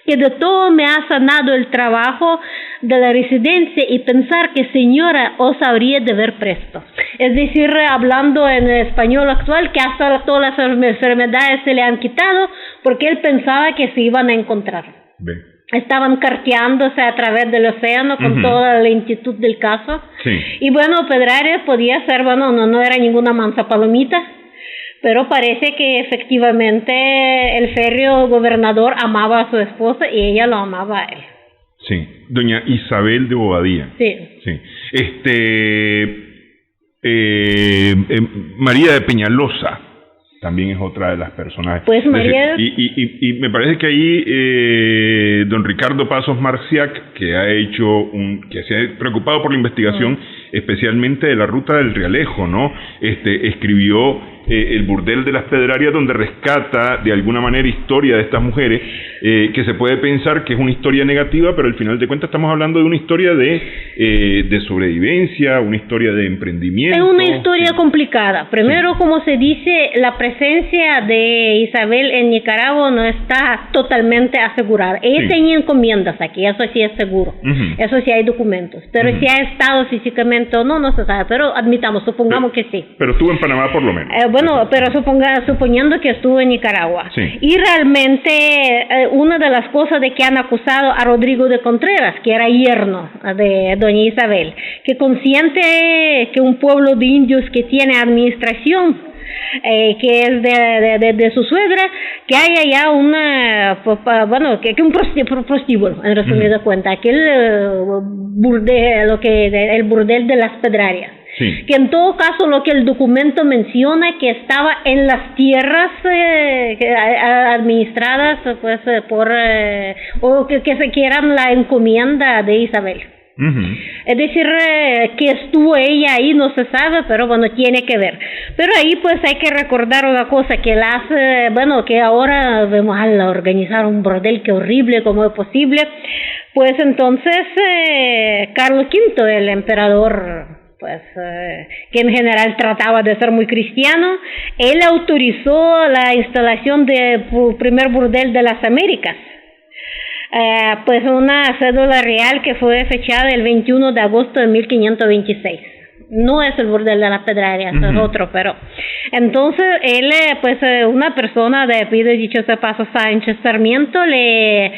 que de todo me ha sanado el trabajo de la residencia y pensar que, señora, os habría de ver presto. Es decir, hablando en español actual, que hasta todas las enfermedades se le han quitado porque él pensaba que se iban a encontrar. Bien. Estaban carteándose a través del océano con toda la lentitud del caso. Sí. Y bueno, Pedraria podía ser, bueno, no era ninguna mansa palomita, pero parece que efectivamente el férreo gobernador amaba a su esposa y ella lo amaba a él. Sí, doña Isabel de Bobadilla. Sí. Sí. María de Peñalosa también es otra de las personajes. Pues María... Y me parece que ahí don Ricardo Pasos Marciac, que se ha preocupado por la investigación especialmente de la ruta del Realejo, ¿no? Escribió El burdel de las Pedrarias, donde rescata de alguna manera historia de estas mujeres, que se puede pensar que es una historia negativa, pero al final de cuentas estamos hablando de una historia de sobrevivencia, una historia de emprendimiento. Es una historia complicada. Primero, como se dice, la presencia de Isabel en Nicaragua no está totalmente asegurada. Ella tenía encomiendas aquí, eso sí es seguro. Eso sí hay documentos. Pero si ha estado físicamente o no se sabe. Pero supongamos que sí. Pero estuvo en Panamá por lo menos. Bueno, pero suponiendo que estuvo en Nicaragua. Sí. Y realmente una de las cosas de que han acusado a Rodrigo de Contreras, que era yerno de doña Isabel, que consciente que un pueblo de indios que tiene administración, que es de su suegra, que haya ya que un prostíbulo, en resumida cuenta, aquel burdel, el burdel de las Pedrarias. Sí. Que en todo caso lo que el documento menciona que estaba en las tierras administradas pues o que eran la encomienda de Isabel. Es decir, que estuvo ella ahí no se sabe, pero bueno, tiene que ver. Pero ahí pues hay que recordar una cosa, que que ahora vemos al organizar un bordel, que horrible, ¿cómo es posible? Pues entonces Carlos V, el emperador, pues que en general trataba de ser muy cristiano, él autorizó la instalación del primer burdel de las Américas. Pues una cédula real que fue fechada el 21 de agosto de 1526. No es el burdel de las Pedrarias, es otro, pero entonces él, pues una persona de apellido dichoso Pasos Sánchez Sarmiento le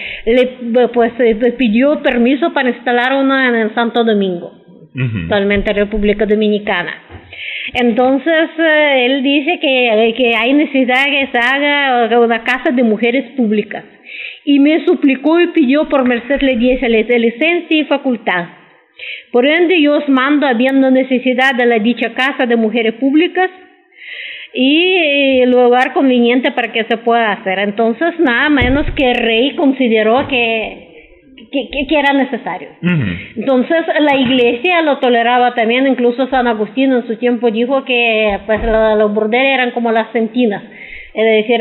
pidió permiso para instalar una en Santo Domingo, actualmente República Dominicana. Entonces él dice que hay necesidad que se haga una casa de mujeres públicas, y me suplicó y pidió por merced le diese licencia y facultad. Por ende yo os mando, habiendo necesidad de la dicha casa de mujeres públicas y el lugar conveniente para que se pueda hacer. Entonces nada menos que el rey consideró que que era necesario. Entonces la iglesia lo toleraba también, incluso San Agustín en su tiempo dijo que pues los burdeles eran como las centinas, es decir,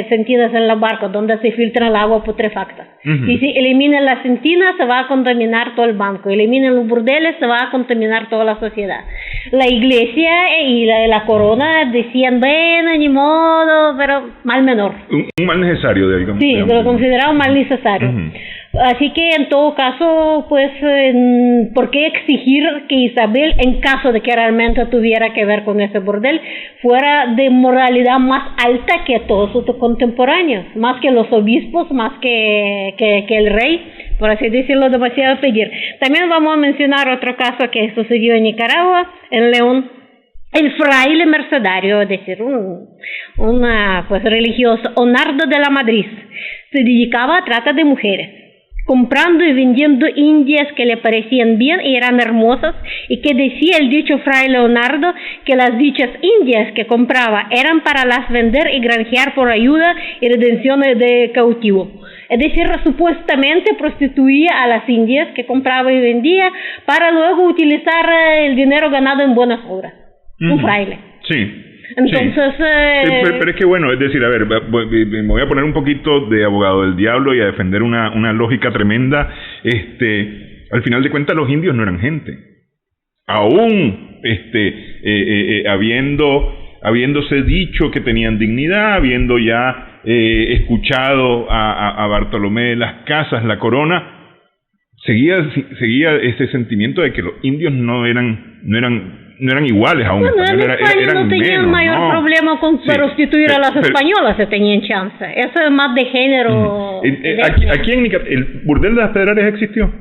centinas en los barcos donde se filtra el agua putrefacta. Y si eliminan las centinas se va a contaminar todo el banco, eliminan los burdeles se va a contaminar toda la sociedad. La iglesia y la corona decían, bueno, ni modo, pero mal menor. Un mal necesario, digamos. Sí, lo consideraban mal necesario. Así que en todo caso, pues, ¿por qué exigir que Isabel, en caso de que realmente tuviera que ver con ese burdel, fuera de moralidad más alta que todos sus contemporáneos, más que los obispos, más que el rey, por así decirlo, demasiado pedir? También vamos a mencionar otro caso que sucedió en Nicaragua, en León. El fraile mercedario, es decir, una pues religioso, Onardo de la Madrid, se dedicaba a trata de mujeres, comprando y vendiendo indias que le parecían bien y eran hermosas, y que decía el dicho fraile Leonardo que las dichas indias que compraba eran para las vender y granjear por ayuda y redención de cautivo. Es decir, supuestamente prostituía a las indias que compraba y vendía para luego utilizar el dinero ganado en buenas obras. Un fraile. Sí. Entonces, pero es que bueno, es decir, a ver, me voy a poner un poquito de abogado del diablo y a defender una lógica tremenda. Al final de cuentas, los indios no eran gente. Aún, habiéndose dicho que tenían dignidad, habiendo ya escuchado a Bartolomé de las Casas, la corona, seguía ese sentimiento de que los indios no eran iguales a un español. En España no tenían mayor problema con prostituir a las españolas, se tenían chance. Eso es más de género. Aquí en Nicaragua, ¿el burdel de las Pedrarias existió?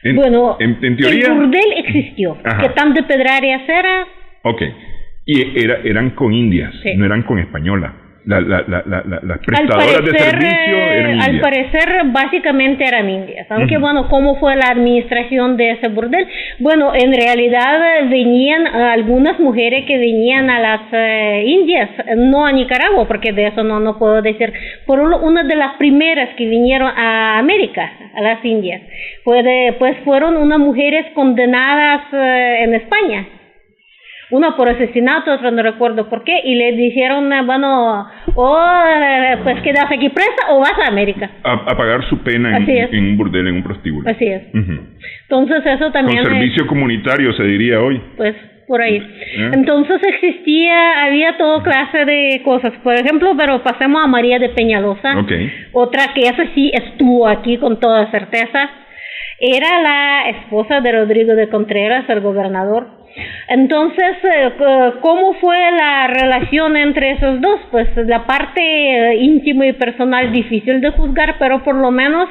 En teoría, el burdel existió. ¿Qué tan de Pedrarias era? Ok. Y eran con indias, no eran con españolas. Las prestadoras de servicio eran indias. Al parecer, básicamente eran indias. Aunque, bueno, ¿cómo fue la administración de ese burdel? Bueno, en realidad venían algunas mujeres que venían a las Indias, no a Nicaragua, porque de eso no puedo decir. Fueron una de las primeras que vinieron a América, a las Indias. Pues fueron unas mujeres condenadas en España. Una por asesinato, otra no recuerdo por qué, y le dijeron, bueno, pues quedas aquí presa o vas a América. A pagar su pena en un burdel, en un prostíbulo. Así es. Entonces eso también... Con servicio comunitario se diría hoy. Pues por ahí. Entonces había toda clase de cosas. Por ejemplo, pero pasemos a María de Peñalosa. Otra que esa sí estuvo aquí con toda certeza. Era la esposa de Rodrigo de Contreras, el gobernador. Entonces, ¿cómo fue la relación entre esos dos? Pues la parte íntima y personal difícil de juzgar, pero por lo menos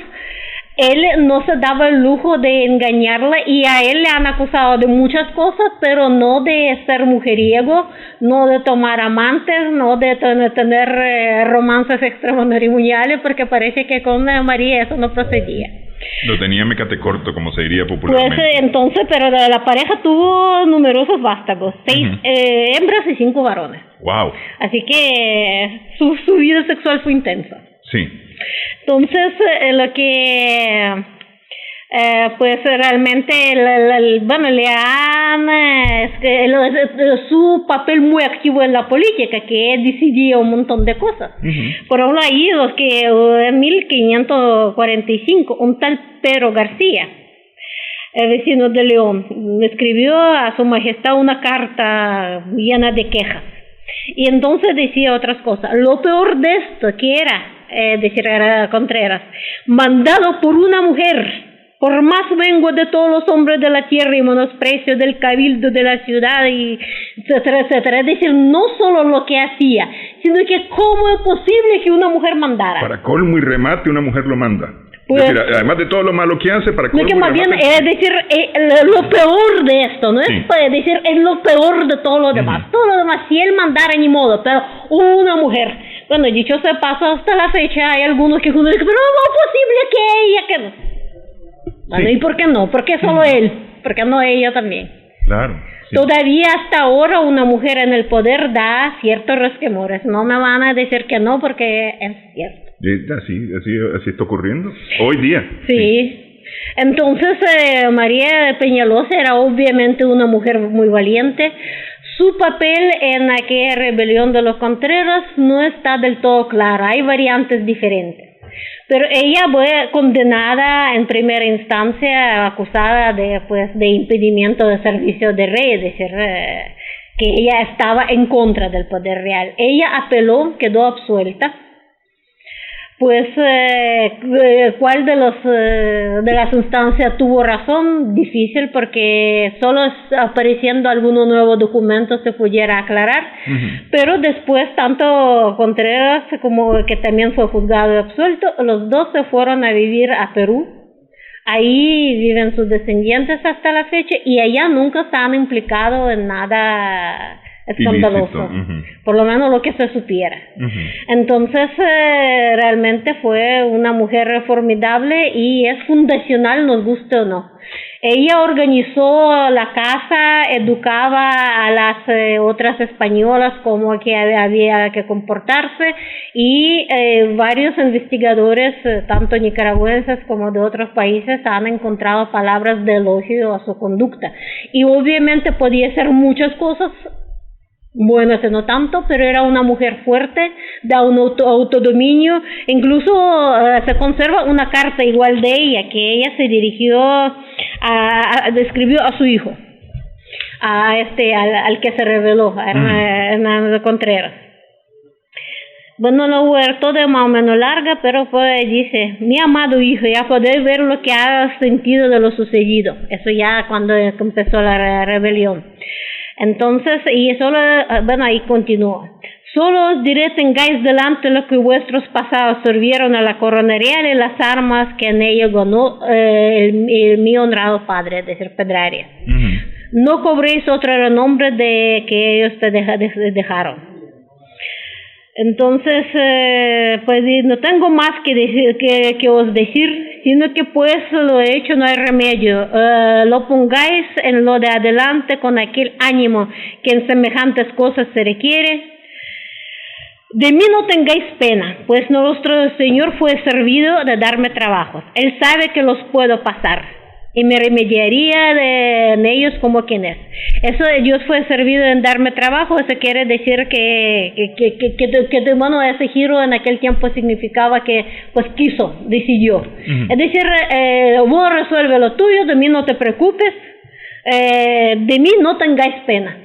él no se daba el lujo de engañarla, y a él le han acusado de muchas cosas, pero no de ser mujeriego, no de tomar amantes, no de tener romances extramatrimoniales, porque parece que con María eso no procedía. Lo tenía mecate corto, como se diría popularmente. Pues entonces, pero la pareja tuvo numerosos vástagos, 6 hembras y 5 varones. Wow. Así que su vida sexual fue intensa. Sí. Entonces, lo que pues realmente le han su papel muy activo en la política, que decidía un montón de cosas. Por ejemplo, ahí los que en 1545 un tal Pedro García, vecino de León, escribió a su majestad una carta llena de quejas, y entonces decía otras cosas. Lo peor de esto que era Contreras, mandado por una mujer, por más vengo de todos los hombres de la tierra y menosprecio del cabildo de la ciudad, y etcétera, etcétera. Es decir, no solo lo que hacía, sino que cómo es posible que una mujer mandara. Para colmo y remate, una mujer lo manda. Pues, es decir, además de todo lo malo que hace, para colmo y remate. Bien, es decir, lo peor de esto, ¿no? Sí. Es decir, es lo peor de todo lo demás. Todo lo demás, si él mandara, ni modo, pero una mujer. Bueno, dicho sea paso, hasta la fecha hay algunos que dicen, pero no es posible que ella, que no. Bueno, ¿y por qué no? ¿Por qué solo él? ¿Por qué no ella también? Claro. Sí. Todavía hasta ahora una mujer en el poder da ciertos resquemores. No me van a decir que no, porque es cierto. Así está ocurriendo hoy día. Sí. Entonces María de Peñalosa era obviamente una mujer muy valiente. Su papel en aquella rebelión de los Contreras no está del todo claro, hay variantes diferentes. Pero ella fue condenada en primera instancia, acusada de impedimento de servicio de rey, es decir, que ella estaba en contra del poder real. Ella apeló, quedó absuelta. Pues, ¿cuál de las instancias tuvo razón? Difícil, porque solo apareciendo algunos nuevos documentos se pudiera aclarar. Pero después, tanto Contreras como que también fue juzgado y absuelto, los dos se fueron a vivir a Perú. Ahí viven sus descendientes hasta la fecha y allá nunca se han implicado en nada escandaloso, por lo menos lo que se supiera. Entonces realmente fue una mujer formidable y es fundacional, nos guste o no. Ella organizó la casa, educaba a las otras españolas como que había que comportarse y varios investigadores, tanto nicaragüenses como de otros países, han encontrado palabras de elogio a su conducta. Y obviamente podía ser muchas cosas, bueno, no tanto, pero era una mujer fuerte, da un autodominio. Incluso se conserva una carta igual de ella, que ella se dirigió escribió a su hijo, al que se reveló, a Hernán Contreras. Bueno, lo huerto de más o menos larga, pero pues dice: mi amado hijo, ya podéis ver lo que ha sentido de lo sucedido. Eso ya cuando empezó la rebelión. Entonces, y solo, bueno, ahí continúa. Solo os diré, tengáis delante lo que vuestros pasados sirvieron a la corona real y las armas que en ello ganó mi honrado padre, es decir, Pedraria. No cobréis otro renombre de que ellos te dejaron. Entonces, pues no tengo más que decir, que os decir, sino que pues lo he hecho, no hay remedio. Lo pongáis en lo de adelante con aquel ánimo que en semejantes cosas se requiere. De mí no tengáis pena, pues nuestro Señor fue servido de darme trabajos. Él sabe que los puedo pasar y me remediaría en ellos como quien es. Eso de Dios fue servido en darme trabajo, eso quiere decir que bueno, ese giro en aquel tiempo significaba que pues quiso, decidió. Es decir, vos resuelve lo tuyo, de mí no te preocupes, de mí no tengáis pena.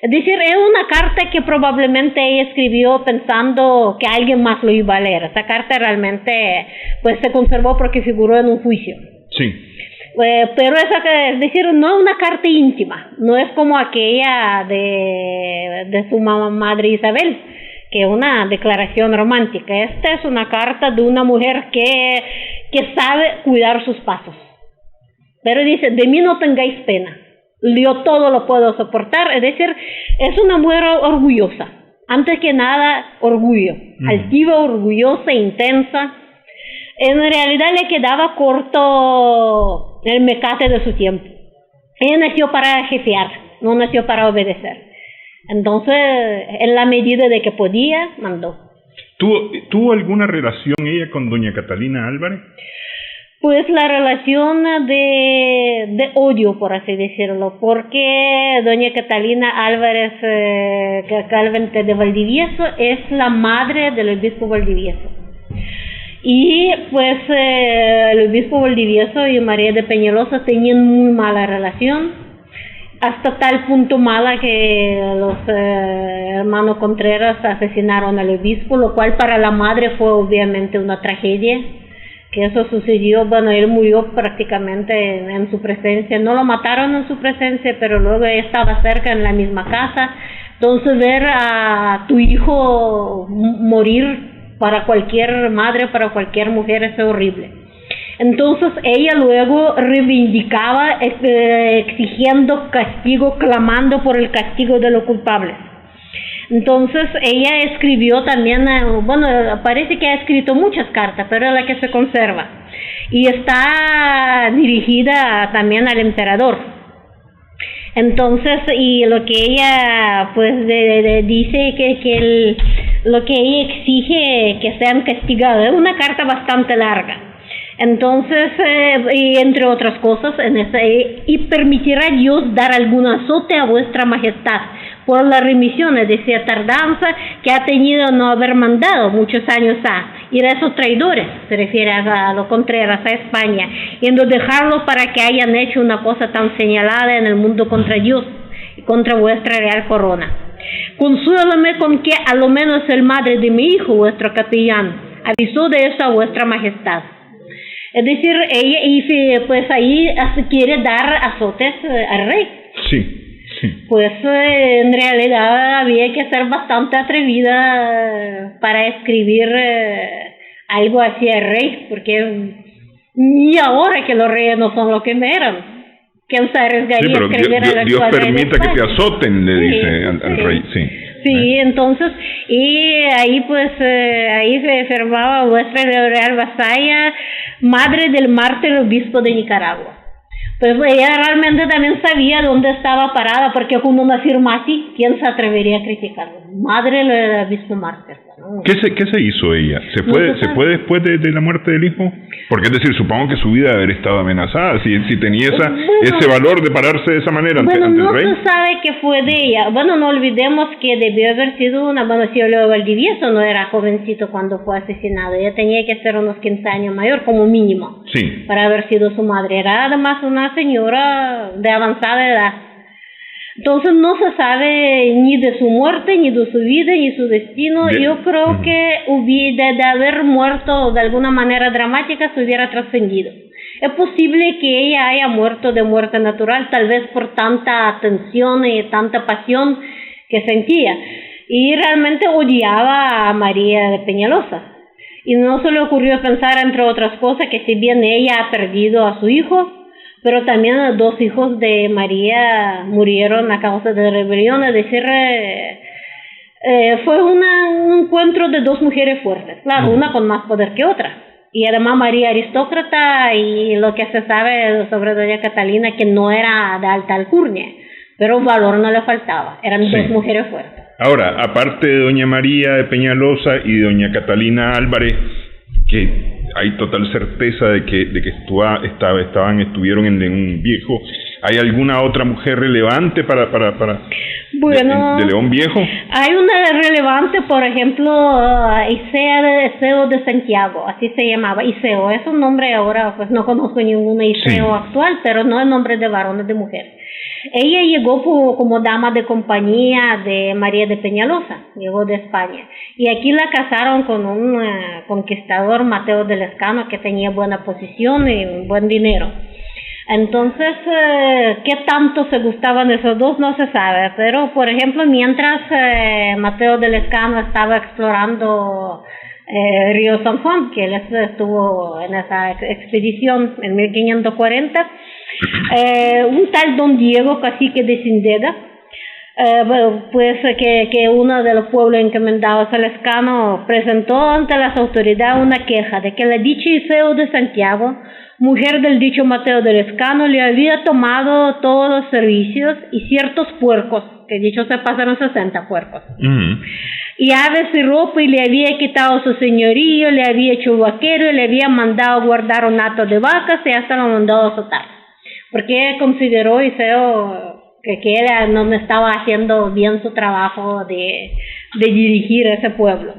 Es decir, es una carta que probablemente ella escribió pensando que alguien más lo iba a leer. Esa carta realmente pues se conservó porque figuró en un juicio. Sí. Pero esa, es decir, no es una carta íntima, no es como aquella de su madre Isabel, que es una declaración romántica. Esta es una carta de una mujer que sabe cuidar sus pasos. Pero dice: de mí no tengáis pena, yo todo lo puedo soportar. Es decir, es una mujer orgullosa, antes que nada orgullo, altiva, orgullosa, intensa. En realidad le quedaba corto el mecate de su tiempo. Ella nació para jefear, no nació para obedecer. Entonces, en la medida de que podía, mandó. ¿Tuvo alguna relación ella con doña Catalina Álvarez? Pues la relación de odio, por así decirlo, porque doña Catalina Álvarez Calvente de Valdivieso es la madre del obispo Valdivieso. Y pues el obispo Valdivieso y María de Peñalosa tenían muy mala relación, hasta tal punto mala que los hermanos Contreras asesinaron al obispo, lo cual para la madre fue obviamente una tragedia. Que eso sucedió, bueno, él murió prácticamente en su presencia, no lo mataron en su presencia, pero luego ella estaba cerca en la misma casa. Entonces ver a tu hijo morir para cualquier madre, para cualquier mujer es horrible. Entonces ella luego reivindicaba exigiendo castigo, clamando por el castigo de los culpables. Entonces ella escribió también, bueno, parece que ha escrito muchas cartas, pero es la que se conserva. Y está dirigida también al emperador. Entonces, y lo que ella pues dice lo que ella exige que sean castigados, es una carta bastante larga. Entonces, y entre otras cosas, y permitirá Dios dar algún azote a vuestra majestad por la remisión, es decir, tardanza que ha tenido no haber mandado muchos años y de esos traidores, se refiere a los Contreras, a España, y no dejarlos para que hayan hecho una cosa tan señalada en el mundo contra Dios y contra vuestra real corona. Consuélame con que a lo menos el madre de mi hijo, vuestro capellán, avisó de eso a vuestra majestad. Es decir, ella, y pues ahí quiere dar azotes al rey. Sí. Pues en realidad había que ser bastante atrevida para escribir algo así al rey, porque ni ahora que los reyes no son lo que eran, ¿quién se arriesgaría a escribir a la Dios permita que te azoten, le dice al rey, sí. Sí, entonces, y ahí pues, ahí se firmaba vuestra real vasalla, madre del mártir obispo de Nicaragua. Pues ella realmente también sabía dónde estaba parada, porque cuando una firma así, ¿quién se atrevería a criticarlo? Madre del obispo mártir, ¿no? ¿Qué se hizo ella? ¿Se fue después de la muerte del hijo? Porque es decir, supongo que su vida debe haber estado amenazada, si tenía ese valor de pararse de esa manera ante el rey. No se sabe qué fue de ella. Bueno, no olvidemos que debió haber sido Cielo Valdivieso no era jovencito cuando fue asesinado. Ella tenía que ser unos 15 años mayor, como mínimo, sí, para haber sido su madre. Era además una señora de avanzada edad. Entonces no se sabe ni de su muerte, ni de su vida, ni su destino. Yo creo que de haber muerto de alguna manera dramática se hubiera trascendido. Es posible que ella haya muerto de muerte natural, tal vez por tanta atención y tanta pasión que sentía. Y realmente odiaba a María de Peñalosa. Y no se le ocurrió pensar, entre otras cosas, que si bien ella ha perdido a su hijo, pero también los 2 hijos de María murieron a causa de rebelión, es decir, fue un encuentro de 2 mujeres fuertes, claro, una con más poder que otra, y además María aristócrata, y lo que se sabe sobre doña Catalina, que no era de alta alcurnia, pero valor no le faltaba, eran 2 mujeres fuertes. Ahora, aparte de doña María de Peñalosa y doña Catalina Álvarez, que hay total certeza de que estuvieron en León Viejo, ¿hay alguna otra mujer relevante bueno, de León Viejo? Hay una relevante, por ejemplo, Iseo de Santiago, así se llamaba. Iseo es un nombre ahora, pues no conozco ninguna Iseo actual, pero no es nombre de varón, es de mujer. Ella llegó como dama de compañía de María de Peñalosa, llegó de España, y aquí la casaron con un conquistador, Mateo de Lescano, que tenía buena posición y buen dinero. Entonces, ¿qué tanto se gustaban esos dos? No se sabe, pero por ejemplo, mientras Mateo de Lescano estaba explorando Río San Juan, que él estuvo en esa expedición en 1540, un tal don Diego, cacique de Cindega, pues que uno de los pueblos encomendados a Lescano presentó ante las autoridades una queja de que la dicha Iseo de Santiago, mujer del dicho Mateo de Lescano, le había tomado todos los servicios y ciertos puercos, que dicho se pasaron 60 puercos, y aves y ropa, y le había quitado su señorío, le había hecho vaquero, y le había mandado guardar un hato de vacas, y hasta lo mandó a azotar, porque consideró Iseo que él no estaba haciendo bien su trabajo de dirigir ese pueblo.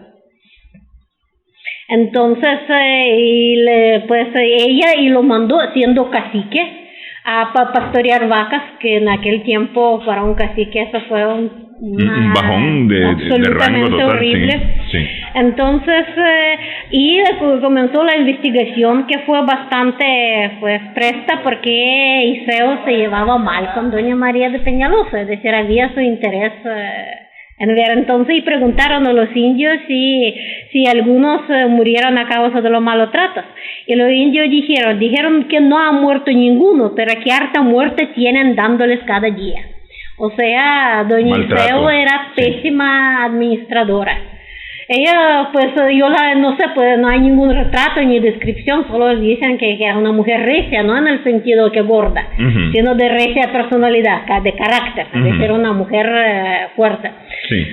Entonces, ella lo mandó siendo cacique a pastorear vacas, que en aquel tiempo para un cacique eso fue un bajón de rango total, horrible. Sí. Entonces, y comenzó la investigación, que fue bastante presta, porque Iseo se llevaba mal con doña María de Peñalosa, es decir, había su interés en ver. Entonces, y preguntaron a los indios si algunos murieron a causa de los malos tratos, y los indios dijeron que no ha muerto ninguno, pero que harta muerte tienen dándoles cada día. O sea, doña Iseo era pésima administradora. Ella, pues, no sé, pues no hay ningún retrato ni descripción, solo dicen que es una mujer recia, no en el sentido que gorda, sino de recia personalidad, de carácter, de ser una mujer fuerte. Sí.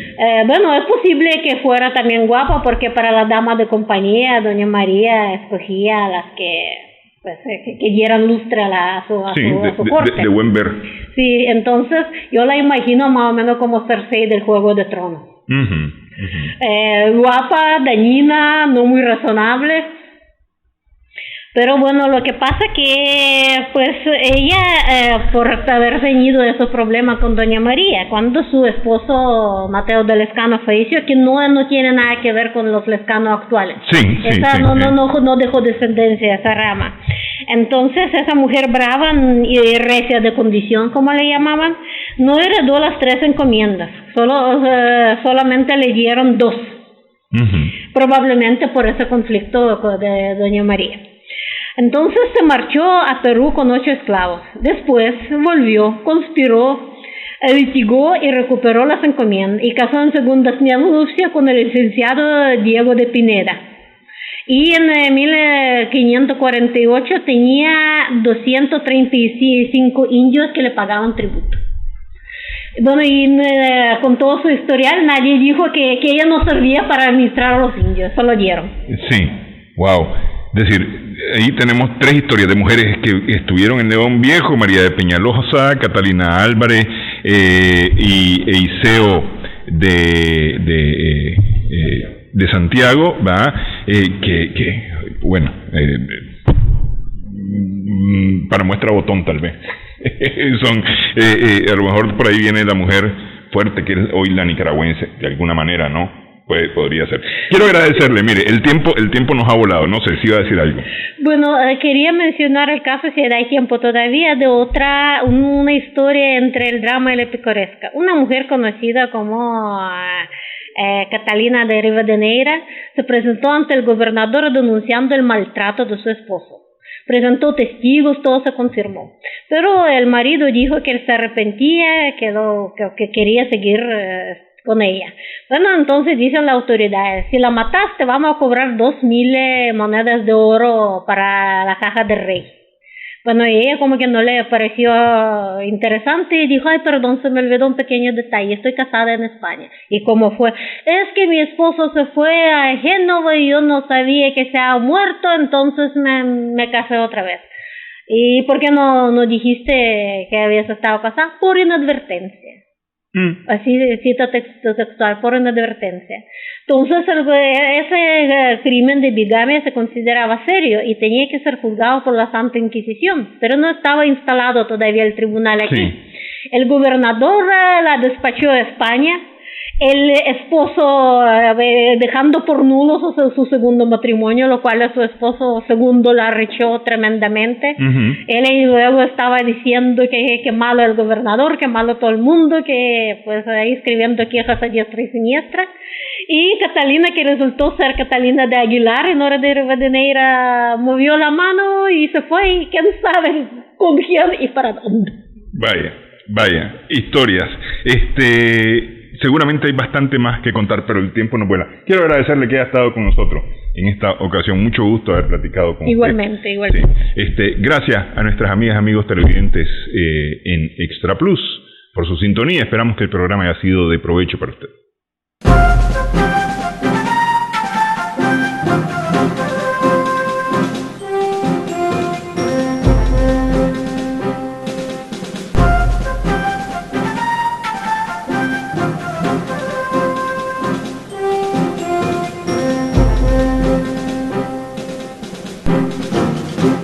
Bueno, es posible que fuera también guapa, porque para la dama de compañía, doña María escogía a las que pues que dieran lustre a su corte. De buen ver. Sí, entonces yo la imagino más o menos como Cersei del Juego de Tronos. Guapa, dañina, no muy razonable. Pero bueno, lo que pasa que pues ella por haber tenido esos problemas con doña María, cuando su esposo Mateo de Lescano falleció, que no tiene nada que ver con los Lescano actuales. No dejó descendencia esa rama. Entonces esa mujer brava y recia de condición, como le llamaban, no heredó las 3 encomiendas, solamente le dieron 2, probablemente por ese conflicto de doña María. Entonces se marchó a Perú con 8 esclavos. Después volvió, conspiró, litigó y recuperó las encomiendas y casó en segundas nupcias con el licenciado Diego de Pineda. Y en 1548 tenía 235 indios que le pagaban tributo. Bueno, y con todo su historial nadie dijo que ella no servía para administrar a los indios, solo dieron. Sí, wow. Es decir, ahí tenemos 3 historias de mujeres que estuvieron en León Viejo: María de Peñalosa, Catalina Álvarez y Eiseo de Santiago, ¿va? Bueno, para muestra botón tal vez. Son, a lo mejor por ahí viene la mujer fuerte que es hoy la nicaragüense, de alguna manera, ¿no? Podría ser. Quiero agradecerle, mire, el tiempo nos ha volado, no sé si iba a decir algo. Bueno, quería mencionar el caso, si hay tiempo todavía, de una historia entre el drama y la picaresca. Una mujer conocida como Catalina de Rivadeneira se presentó ante el gobernador denunciando el maltrato de su esposo. Presentó testigos, todo se confirmó. Pero el marido dijo que él se arrepentía, que quería seguir con ella. Bueno, entonces dicen las autoridades: si la mataste, vamos a cobrar 2,000 monedas de oro para la caja del rey. Bueno, y ella como que no le pareció interesante y dijo: ay, perdón, se me olvidó un pequeño detalle, estoy casada en España. ¿Y cómo fue? Es que mi esposo se fue a Génova y yo no sabía que se ha muerto, entonces me casé otra vez. ¿Y por qué no dijiste que habías estado casada? Por inadvertencia. Así cita textual, por inadvertencia. Entonces ese crimen de bigamia se consideraba serio y tenía que ser juzgado por la Santa Inquisición, pero no estaba instalado todavía el tribunal aquí. Sí. El gobernador la despachó a España, el esposo dejando por nulo su segundo matrimonio, lo cual a su esposo segundo la rechó tremendamente. Él luego estaba diciendo que malo el gobernador, que malo todo el mundo, que pues ahí escribiendo quejas a diestra y siniestra. Y Catalina, que resultó ser Catalina de Aguilar en hora de Rivadeneira, movió la mano y se fue, y quién sabe con quién y para dónde. Vaya, historias. Seguramente hay bastante más que contar, pero el tiempo nos vuela. Quiero agradecerle que haya estado con nosotros en esta ocasión. Mucho gusto haber platicado con Igualmente. usted. Sí. Gracias a nuestras amigas, amigos televidentes en Extra Plus por su sintonía. Esperamos que el programa haya sido de provecho para usted.